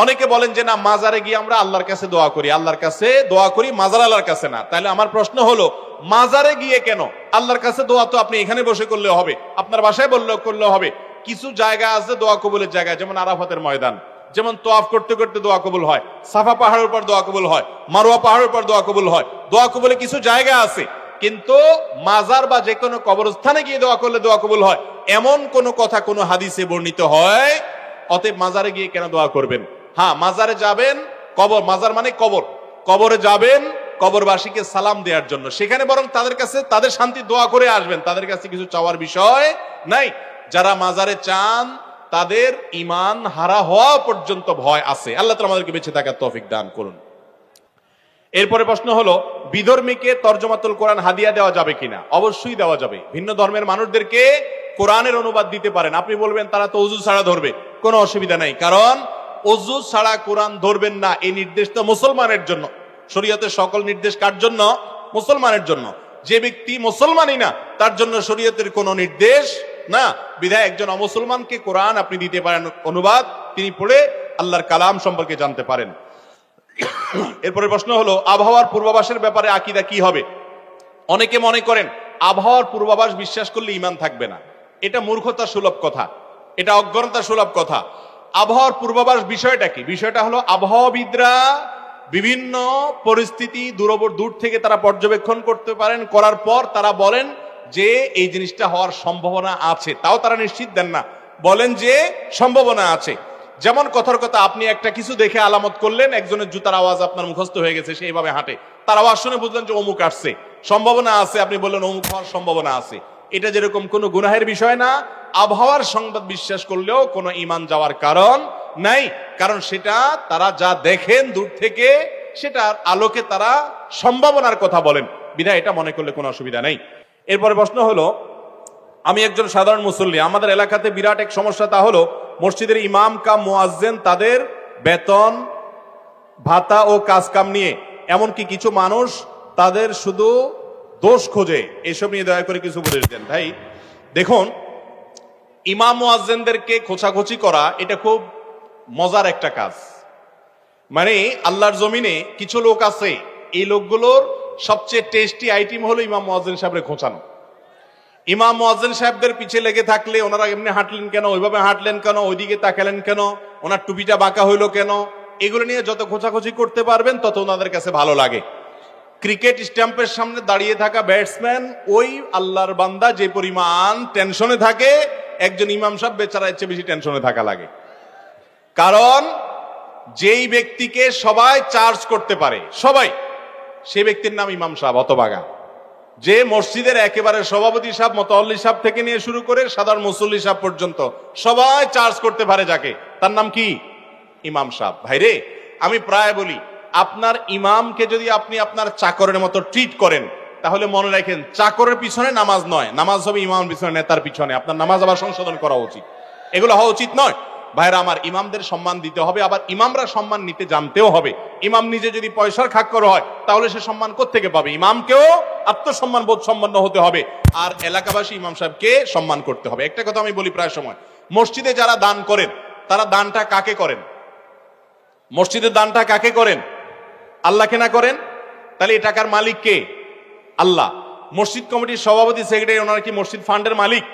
অনেকে বলেন যে না, মাজারে গিয়ে আমরা আল্লাহর কাছে দোয়া করি, আল্লাহর কাছে দোয়া করি, মাজার আল্লাহর কাছে না। তাহলে আমার প্রশ্ন হলো, মাজারে গিয়ে কেন? আল্লাহর কাছে দোয়া তো আপনি এখানে বসে করলেও হবে, আপনার বাসায় করলেও হবে। কিছু জায়গা আছে দোয়া কবুলের জায়গা, যেমন আরাফাতের ময়দান, যেমন তোয়াফ করতে করতে দোয়া কবুল হয়, সাফা পাহাড়ের উপর দোয়া কবুল হয়, মারওয়া পাহাড়ের উপর দোয়া কবুল হয়। দোয়া কবুলে কিছু জায়গা আছে, কিন্তু মাজার বা যে কোনো কবরস্থানে গিয়ে দোয়া করলে দোয়া কবুল হয় এমন কোনো কথা কোনো হাদিসে বর্ণিত হয়? অতএব মাজারে গিয়ে কেন দোয়া করবেন? হ্যাঁ, মাজারে যাবেন, কবর, মাজার মানে কবর, কবরে যাবেন কবরবাসীকে সালাম দেওয়ার জন্য, সেখানে বরং তাদের কাছে তাদের শান্তি দোয়া করে আসবেন, তাদের কাছে কিছু চাওয়ার বিষয় নাই। যারা মাজারে চান তাদের ঈমান হারা হওয়া পর্যন্ত ভয় আছে। আল্লাহ তাআলা আমাদেরকে বেঁচে থাকার তৌফিক দান করুন। এরপরে প্রশ্ন হলো, বিধর্মীকে তরজমাতুল কোরআন হাদিয়া দেওয়া যাবে কিনা? অবশ্যই দেওয়া যাবে। ভিন্ন ধর্মের মানুষদেরকে কোরআনের অনুবাদ দিতে পারেন। আপনি বলবেন তারা তো ওযু ছাড়া ধরবে, কোনো অসুবিধা নাই, কারণ ওযু ছাড়া কোরআন ধরবেন না এই নির্দেশ তো মুসলমানের জন্য। শরীয়তের সকল নির্দেশ কার জন্য? মুসলমানের জন্য। যে ব্যক্তি মুসলমানই না তার জন্য শরীয়তের কোনো নির্দেশ না। বিধায় একজন অমুসলমানকে কোরআন আপনি দিতে পারেন অনুবাদ, তিনি পড়ে আল্লাহর কালাম সম্পর্কে জানতে পারেন। এরপরে প্রশ্ন হলো, আবহাওয়ার পূর্বাভাসের ব্যাপারে আকীদা কি হবে? অনেকে মনে করেন আবহাওয়ার পূর্বাভাস বিশ্বাস করলে ঈমান থাকবে না। এটা মূর্খতা সুলভ কথা, এটা অজ্ঞতা সুলভ কথা। আবহাওয়ার পূর্বাভাস বিষয়টা কি? বিষয়টা হলো আবহাওয়াবিদরা বিভিন্ন পরিস্থিতি দূর থেকে তারা পর্যবেক্ষণ করতে পারেন, করার পর তারা বলেন যে এই জিনিসটা হওয়ার সম্ভাবনা আছে। তাও তারা নিশ্চিত দেন না, বলেন যে সম্ভাবনা আছে। যেমন কথার কথা, আপনি একটা কিছু দেখে আলামত করলেন, একজনের জুতার আওয়াজ আপনার মুখস্থ হয়ে গেছে, সে এইভাবে হাঁটে, তার আওয়াজ শুনে বুঝলেন যে অমুক আসছে, সম্ভাবনা আছে, আপনি বললেন অমুক হওয়ার সম্ভাবনা আছে। এটা যেরকম কোনো গুনাহের বিষয় না, আবহাওয়ার সংবাদ বিশ্বাস করলেও কোনো ঈমান যাওয়ার কারণ নাই, কারণ সেটা তারা যা দেখেন দূর থেকে সেটার আলোকে তারা সম্ভাবনার কথা বলেন, বিধায় এটা মনে করলে কোনো অসুবিধা নেই। এরপরে প্রশ্ন হলো, আমি একজন সাধারণ মুসল্লি, আমাদের এলাকাতে বিরাট এক সমস্যা, তা হলো মসজিদের ইমাম কাম মুয়াজ্জিন তাদের বেতন ভাতা ও কাজ কাম নিয়ে, এমনকি কিছু মানুষ তাদের শুধু দোষ খোঁজে। এসব নিয়ে দয়া করে কিছু উপদেশ দেন। ভাই দেখুন, ইমাম মুয়াজ্জিনদেরকে খোঁচাখুচি করা এটা খুব মজার একটা কাজ। মানে আল্লাহর জমিনে কিছু লোক আছে, এই লোকগুলোর সবচেয়ে টেস্টি আইটেম হলো ইমাম মুয়াজ্জিন সাহেবরে খোঁচানো। ইমাম মুয়াজ্জিন সাহেবদের পিছে লেগে থাকলে, ওনারা এমনি হাঁটলেন কেন, ওইভাবে হাঁটলেন কেন, ওইদিকে তাকালেন কেন, ওনার টুপিটা বাঁকা হইলো কেন, এগুলো নিয়ে যত খোঁচাখুচি করতে পারবেন তত ওনাদের কাছে ভালো লাগে। ক্রিকেট স্ট্যাম্পের সামনে দাঁড়িয়ে থাকা ব্যাটসম্যান, ওই আল্লাহর বান্দা যে পরিমাণ টেনশনে থাকে, একজন ইমাম সাহেব বেচারা এর চেয়ে বেশি টেনশনে থাকা লাগে। কারণ যেই ব্যক্তিকে সবাই চার্জ করতে পারে, সবাই, সেই ব্যক্তির নাম ইমাম সাহেব হতভাগা। যে মসজিদের একেবারে সভাপতি সাহেব, মুতাওয়াল্লি সাহেব থেকে নিয়ে শুরু করে সাধারণ মুসল্লি সাহেব পর্যন্ত সবাই চার্জ করতে পারে যাকে, তার নাম কি? ইমাম সাহেব। ভাইরে, আমি প্রায় বলি, আপনার ইমামকে যদি আপনি আপনার চাকরের মতো ট্রিট করেন, তাহলে মনে রাখেন চাকরের পিছনে নামাজ নয়, নামাজ হবে ইমাম পিছনে, নেতার পিছনে। আপনার নামাজ আবার সংশোধন করা উচিত, এগুলো হওয়া উচিত নয়। ভাইরা আমার, ইমামদের সম্মান দিতে হবে, আবার ইমামরা সম্মান নিতে জানতেও হবে। ইমাম নিজে যদি পয়সার খাক্কর হয়, তাহলে সে সম্মান কোত্থেকে পাবে? ইমামকেও আত্মসম্মান বোধ সম্পন্ন হতে হবে, আর এলাকাবাসী ইমাম সাহেবকে সম্মান করতে হবে। একটা কথা আমি বলি প্রায় সময়, মসজিদে যারা দান করেন, তারা দানটা কাকে করেন? মসজিদের দানটা কাকে করেন? আল্লাহকে না করেন? তাহলে এই টাকার মালিক কে? আল্লাহ। মসজিদ কমিটির সভাপতি, সেক্রেটারি, ওনারা কি মসজিদ ফান্ডের মালিক?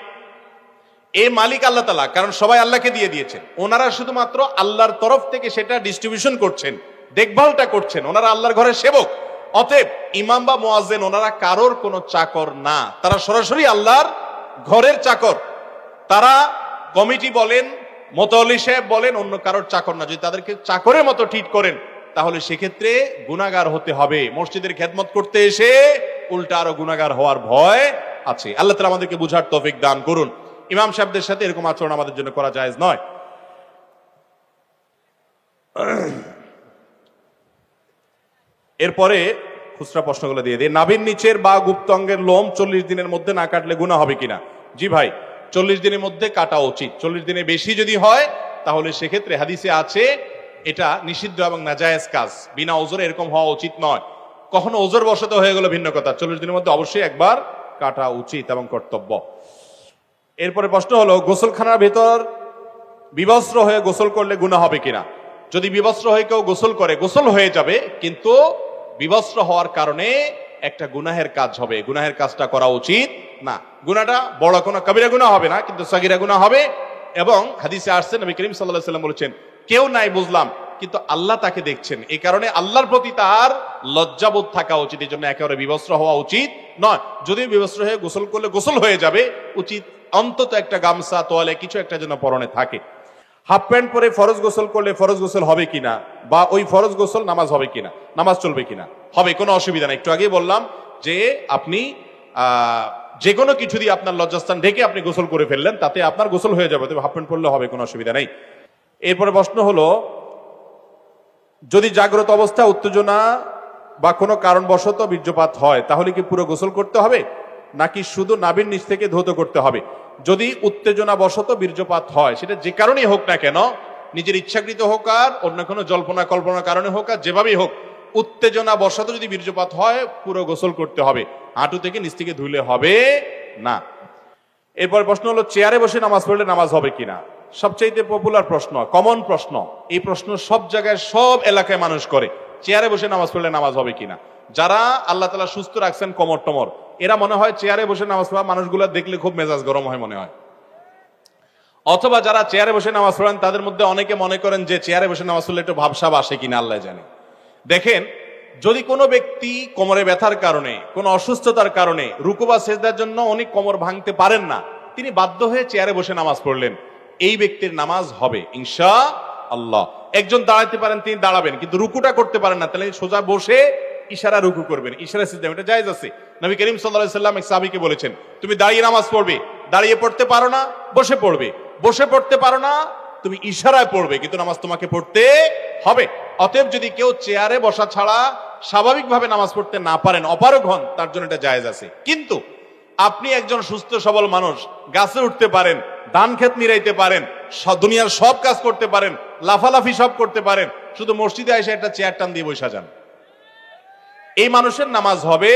এই মালিক আল্লাহ তাআলা, কারণ সবাই আল্লাহকে দিয়ে দিয়েছেন। ওনারা শুধুমাত্র আল্লাহর তরফ থেকে সেটা ডিস্ট্রিবিউশন করছেন, দেখভালটা করছেন, ওনারা আল্লাহর ঘরের সেবক। অতএব ইমাম বা মুয়াজ্জিন ওনারা কারোর কোনো চাকর না, তারা সরাসরি আল্লাহর ঘরের চাকর। তারা কমিটি বলেন, মুতাওয়াল্লি সাহেব বলেন, অন্য কারোর চাকর না। যদি তাদেরকে চাকরের মতো ট্রিট করেন, তাহলে সেক্ষেত্রে গুনাহগার হতে হবে। মসজিদের খেদমত করতে এসে উল্টা আরো গুনাহগার হওয়ার ভয় আছে। আল্লাহ তাআলা আমাদেরকে বুঝার তৌফিক দান করুন। ইমাম সাহেবদের সাথে এরকম আচরণ আমাদের জন্য করা জায়েজ নয়। এরপরে খুচরা প্রশ্নগুলো দিয়ে দিই। নাভির নিচের বা গুপ্ত অঙ্গের লোম 40 দিনের মধ্যে না কাটলে গুনাহ হবে কিনা? জি ভাই, 40 দিনের মধ্যে কাটা উচিত। 40 দিনের বেশি যদি হয়, তাহলে সেক্ষেত্রে হাদিসে আছে এটা নিষিদ্ধ এবং নাজায়েজ কাজ। বিনা ওজরে এরকম হওয়া উচিত নয়। কখনো ওজর বশত হয়ে গেল ভিন্ন কথা, 40 দিনের মধ্যে অবশ্যই একবার কাটা উচিত এবং কর্তব্য। এরপরে প্রশ্ন হলো, গোসলখানার ভেতর বিবস্ত্র হয়ে গোসল করলে গুনাহ হবে কিনা? যদি বিবস্ত্র হয়ে কেউ গোসল করে, গোসল হয়ে যাবে, কিন্তু বিবস্ত্র হওয়ার কারণে একটা গুনাহের কাজ হবে, গুনাহের কাজটা করা উচিত না। গুনাহটা বড় কোনো কবিরা গুনাহ হবে না, কিন্তু সগীরা গুনাহ হবে। এবং হাদিসে আসছে, নবী করিম সাল্লাল্লাহু আলাইহি ওয়াসাল্লাম বলেছেন, কেউ নাই বুঝলাম, কিন্তু আল্লাহ তাকে দেখছেন, এই কারণে আল্লাহর প্রতি তার লজ্জাবোধ থাকা উচিত। এই জন্য একেবারে বিবস্ত্র হওয়া উচিত নয়। যদি বিবস্ত্র হয়ে গোসল করলে গোসল হয়ে যাবে, উচিত অন্তত একটা গামছা, তোয়ালে কিছু একটা যেন পরনে থাকে। হাফ প্যান্ট পরে ফরজ গোসল করলে ফরজ গোসল হবে কিনা, বা ওই ফরজ গোসল নামাজ হবে কিনা, নামাজ চলবে কিনা? হবে, কোনো অসুবিধা নেই। একটু আগে বললাম যে আপনি যে কোনো কিছু দিয়ে আপনার লজ্জাস্থান ঢেকে আপনি গোসল করে ফেললেন, তাতে আপনার গোসল হয়ে যাবে, তবে হাফ প্যান্ট পরলে হবে, কোনো অসুবিধা নেই। এরপরে প্রশ্ন হলো, যদি জাগ্রত অবস্থা উত্তেজনা বা কোনো কারণবশত বীর্যপাত হয়, তাহলে কি পুরো গোসল করতে হবে? নাকি শুধু নাভির নিচ থেকে ধৌত করতে হবে? যদি উত্তেজনা বশত বীর্যপাত হয়, সেটা যে কারণেই হোক না কেন, নিজের ইচ্ছাকৃত হোক আর অন্য কোনো জল্পনা কল্পনার কারণে হোক আর যেভাবেই হোক, উত্তেজনা বশত যদি বীর্যপাত হয় পুরো গোসল করতে হবে, হাঁটু থেকে নিচ থেকে ধুলে হবে না। এরপর প্রশ্ন হলো, চেয়ারে বসে নামাজ পড়লে নামাজ হবে কিনা? সবচাইতে পপুলার প্রশ্ন, কমন প্রশ্ন। এই প্রশ্ন সব জায়গায় সব এলাকায় মানুষ করে, চেয়ারে বসে নামাজ পড়লে নামাজ হবে কিনা। যারা আল্লাহ তাআলা সুস্থ রাখছেন কমর টমর, এরা মনে হয় চেয়ারে বসে নামাজ পড়া মানুষগুলো দেখলে খুব মেজাজ গরম হয় মনে হয়। অথবা যারা চেয়ারে বসে নামাজ পড়েন তাদের মধ্যে অনেকে মনে করেন যে চেয়ারে বসে নামাজ পড়লে একটু ভাবসাব আসে কিনা আল্লাহ জানে। দেখেন, যদি কোনো ব্যক্তি কোমরে ব্যথার কারণে, কোনো অসুস্থতার কারণে রুকু বা সেজদার জন্য উনি কোমর ভাঙতে পারেন না, তিনি বাধ্য হয়ে চেয়ারে বসে নামাজ পড়লেন, এই ব্যক্তির নামাজ হবে ইনশাআল্লাহ। একজন দাঁড়াতে পারেন, তিনি দাঁড়াবেন, কিন্তু রুকুটা করতে পারেন না, তাহলে সোজা বসে ইশারা রুকু করবেন, ইশারা সিজদা, এটা জায়েজ আছে। নবী করিম সাল্লাল্লাহু আলাইহি সাল্লাম এক সাহাবীকে বলেছেন, তুমি দাঁড়িয়ে নামাজ পড়বে, দাঁড়িয়ে পড়তে পারো না বসে পড়বে, বসে পড়তে পারো না তুমি ইশারায় পড়বে, কিন্তু নামাজ তোমাকে পড়তে হবে। অতএব যদি কেউ চেয়ারে বসা ছাড়া স্বাভাবিকভাবে নামাজ পড়তে না পারেন, অপারগ হন, তার জন্য এটা জায়েজ আছে। কিন্তু আপনি একজন সুস্থ সবল মানুষ, গাছে উঠতে পারেন, ধান ক্ষেত নিরাইতে পারেন, দুনিয়ার সব কাজ করতে পারেন, লাফালাফি সব করতে পারেন, শুধু মসজিদে এসে একটা চেয়ার টান দিয়ে বসে যান, এই মানুষের নামাজ হবে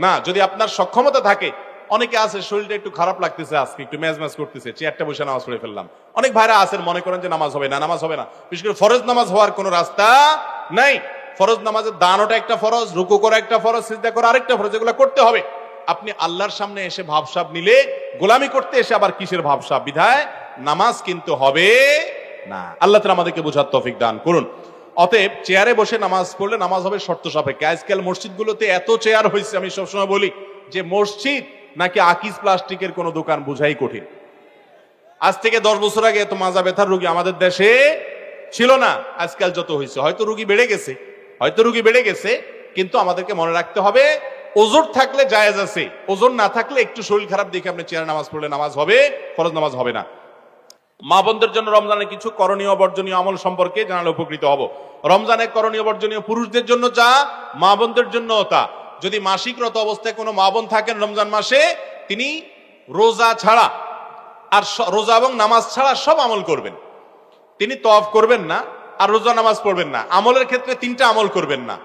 না। যদি আপনার সক্ষমতা থাকে, অনেকে আছে শরীরটা একটু খারাপ লাগতেছে, আজকে একটু ম্যাজ করতেছে, চেয়ারটা বসে নামাজ পড়ে ফেললাম, অনেক ভাইরা আছেন মনে করেন যে নামাজ হবে না, নামাজ হবে না। বিশেষ করে ফরজ নামাজ হওয়ার কোনো রাস্তা নাই। ফরজ নামাজের দানটা একটা ফরজ, রুকু করা একটা ফরজ, সিজদা করা আরেকটা ফরজ, এগুলো করতে হবে। আপনি আল্লাহর সামনে এসে ভাবসাব নিলে, গোলামি করতে এসে আবার কিসের ভাবসাব, বিধায় নামাজ কিন্তু হবে না। আল্লাহ তাআলা আমাদেরকে বোঝার তৌফিক দান করুন। অতএব চেয়ারে বসে নামাজ পড়লে নামাজ হবে শর্ত সাপেক্ষে। আজকাল মসজিদগুলোতে এত চেয়ার হয়েছে, আমি সবসময় বলি যে মসজিদ নাকি আকিস প্লাস্টিকের কোন দোকান বোঝাই কঠিন। আজ থেকে 10 বছর আগে এত মাজা ব্যথার রোগী আমাদের দেশে ছিল না, আজকাল যত হয়েছে, হয়তো রোগী বেড়ে গেছে, কিন্তু আমাদেরকে মনে রাখতে হবে ওজোর থাকলে জায়েজ আছে, ওজোর না থাকলে একটু শরীর খারাপ দেখে আপনি চেয়ারে নামাজ পড়লে নামাজ হবে, ফরজ নামাজ হবে না। মা বোনদের জন্য রমজানে কিছু করণীয় বর্জনীয় আমল সম্পর্কে জানালে উপকৃত হব। রমজানে করণীয় বর্জনীয় পুরুষদের জন্য যা, মা বোনদের জন্য তা। যদি মাসিকরত অবস্থায় কোনো মা বোন থাকেন রমজান মাসে, তিনি রোজা ছাড়া আর রোজা এবং নামাজ ছাড়া সব আমল করবেন। তিনি তওয়াফ করবেন না, আর রোজা নামাজ পড়বেন না। আমলের ক্ষেত্রে 3টা আমল করবেন না,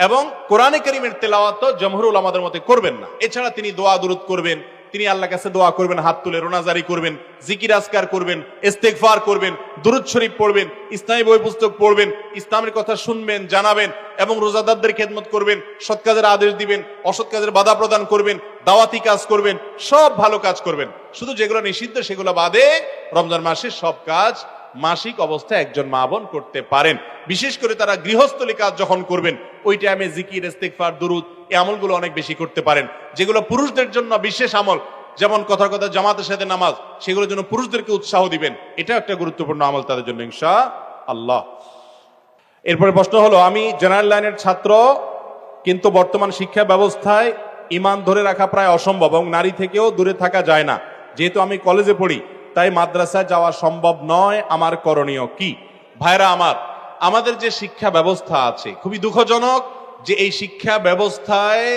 এবং কোরআনে কারীমের তেলাওয়াত জমহুর উলামাদের মতে করবেন না। এছাড়া তিনি দোয়া দুরূদ করবেন, তিনি আল্লাহর কাছে দোয়া করবেন, হাত তুলে রোনাজারি করবেন, জিকির আজকার করবেন, ইস্তেগফার করবেন, দুরূদ শরীফ পড়বেন, ইসলামী বই পুস্তক পড়বেন, ইসলামের কথা শুনবেন, জানাবেন, এবং রোজাদারদের খেদমত করবেন, সৎ কাজের আদেশ দিবেন, অসৎ কাজের বাধা প্রদান করবেন, দাওয়াতি কাজ করবেন, সব ভালো কাজ করবেন। শুধু যেগুলো নিষিদ্ধ সেগুলো বাদে রমজান মাসে সব কাজ মাসিক অবস্থায় একজন মা বোন করতে পারেন। বিশেষ করে তারা গৃহস্থলী কাজ যখন করবেন, ওই টাইমে জিকির, ইস্তেগফার, দুরূদ, এই আমলগুলো অনেক বেশি করতে পারেন। যেগুলো পুরুষদের জন্য বিশেষ আমল, যেমন কথা জামাতের সাথে নামাজ, সেগুলোর জন্য পুরুষদেরকে উৎসাহ দিবেন, এটা একটা গুরুত্বপূর্ণ আমল তাদের জন্য ইনশাআল্লাহ। এরপরে প্রশ্ন হলো, আমি জেনারেল লাইনের ছাত্র, কিন্তু বর্তমান শিক্ষা ব্যবস্থায় ঈমান ধরে রাখা প্রায় অসম্ভব এবং নারী থেকেও দূরে থাকা যায় না। যেহেতু আমি কলেজে পড়ি, তাই মাদ্রাসায় যাওয়া সম্ভব নয়, আমার করণীয় কি? ভাইরা আমার, আমাদের যে শিক্ষা ব্যবস্থা আছে, খুবই দুঃখজনক যে এই শিক্ষা ব্যবস্থায়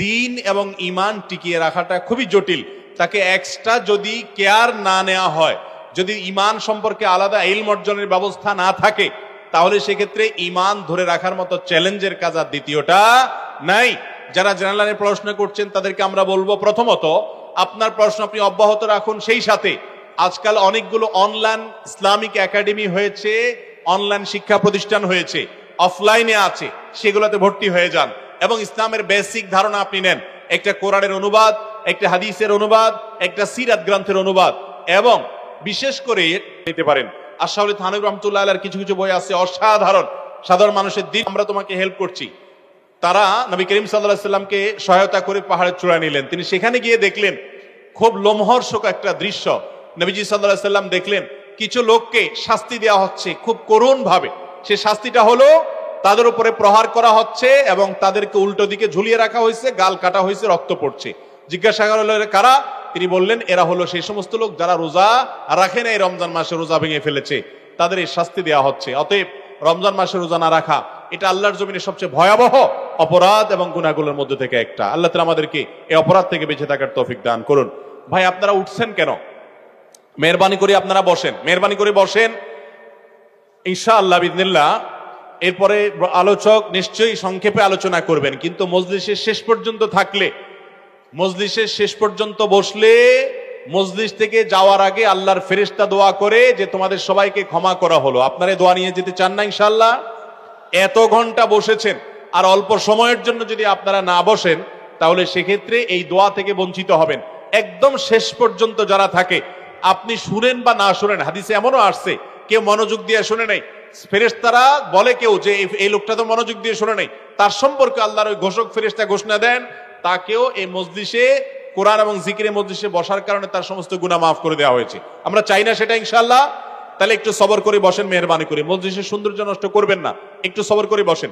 দিন এবং ঈমান টিকিয়ে রাখাটা খুবই জটিল। তাকে এক্সট্রা যদি কেয়ার না নেওয়া হয়, যদি ঈমান সম্পর্কে আলাদা ইলম অর্জনের ব্যবস্থা না থাকে, তাহলে সেক্ষেত্রে ঈমান ধরে রাখার মতো চ্যালেঞ্জের কাজ আর দ্বিতীয়টা নাই। যারা জেনারেল লাইনে পড়াশোনা করছেন তাদেরকে আমরা বলবো, প্রথমত আপনার পড়াশোনা আপনি অব্যাহত রাখুন। সেই সাথে আজকাল অনেকগুলো অনলাইন ইসলামিক একাডেমি হয়েছে, অনলাইন শিক্ষা প্রতিষ্ঠান হয়েছে, অফলাইনে আছে, সেগুলোতে ভর্তি হয়ে যান এবং ইসলামের বেসিক ধারণা আপনি নেন। একটা কোরআনের অনুবাদ, একটা হাদিসের অনুবাদ, একটা সিরাত গ্রন্থের অনুবাদ, এবং বিশেষ করে নিতে পারেন আশরাফুল থানভী রহমাতুল্লাহ আলাইহির কিছু কিছু বই আছে অসাধারণ। সাধারণ মানুষের দিন আমরা তোমাকে হেল্প করছি। তারা নবী করিম সাল্লাল্লাহু আলাইহি সাল্লামকে সহায়তা করে পাহাড়ের চূড়ায় নিলেন। তিনি সেখানে গিয়ে দেখলেন খুব লোমহর্ষক একটা দৃশ্য। নবীজি সাল্লাল্লাহু আলাইহি সাল্লাম দেখলেন কিছু লোককে শাস্তি দেওয়া হচ্ছে খুব করুণ ভাবে। সে শাস্তিটা হলো তাদের উপরে প্রহার করা হচ্ছে এবং তাদেরকে উল্টো দিকে ঝুলিয়ে রাখা হয়েছে, গাল কাটা হয়েছে, রক্ত পড়ছে। জিজ্ঞাসা করা হলো কারা? তিনি বললেন এরা হলো সেই সমস্ত লোক যারা রোজা রাখে না, এই রমজান মাসে রোজা ভেঙে ফেলেছে, তাদের এই শাস্তি দেওয়া হচ্ছে। অতএব রমজান মাসে রোজা না রাখা এটা আল্লাহর জমিনে সবচেয়ে ভয়াবহ অপরাধ এবং গুনাহগুলোর মধ্যে থেকে একটা। আল্লাহ তাআলা আমাদেরকে এই অপরাধ থেকে বেঁচে থাকার তৌফিক দান করুন। ভাই আপনারা উঠছেন কেন? মেহরবানি করে আপনারা বসেন, মেহরবানি করে বসেন। ইনশাআল্লাহ বিইذনিল্লাহ এরপরে আলোচক নিশ্চয়ই সংক্ষেপে আলোচনা করবেন, কিন্তু মজলিসের শেষ পর্যন্ত থাকলে, মজলিসের শেষ পর্যন্ত বসলে মজলিস থেকে যাওয়ার আগে আল্লাহর ফেরেশতা দোয়া করে যে তোমাদের সবাইকে ক্ষমা করা হলো। আপনারা দোয়া নিয়ে যেতে চান না ইনশাআল্লাহ? এত ঘন্টা বসেছেন, আর অল্প সময়ের জন্য যদি আপনারা না বসেন তাহলে সেক্ষেত্রে এই দোয়া থেকে বঞ্চিত হবেন। একদম শেষ পর্যন্ত যারা থাকে, আপনি শুনেন বা না শুনেন, হাদিসে এমনও আসছে কেউ মনোযোগ দিয়ে শুনে নাই, ফেরেশতারা বলে কেউ যে এই লোকটা তো মনোযোগ দিয়ে শুনে নাই, তার সম্পর্কে আল্লাহর ওই ঘোষক ফেরেশতা ঘোষণা দেন তাকেও এই মজলিসে কোরআন এবং জিকিরের মজলিসে বসার কারণে তার সমস্ত গুনাহ মাফ করে দেওয়া হয়েছে। আমরা চাই না সেটা ইনশাআল্লাহ? তাহলে একটু সবর করে বসেন, মেহরবানি করে মজলিসের সৌন্দর্য নষ্ট করবেন না, একটু সবর করে বসেন।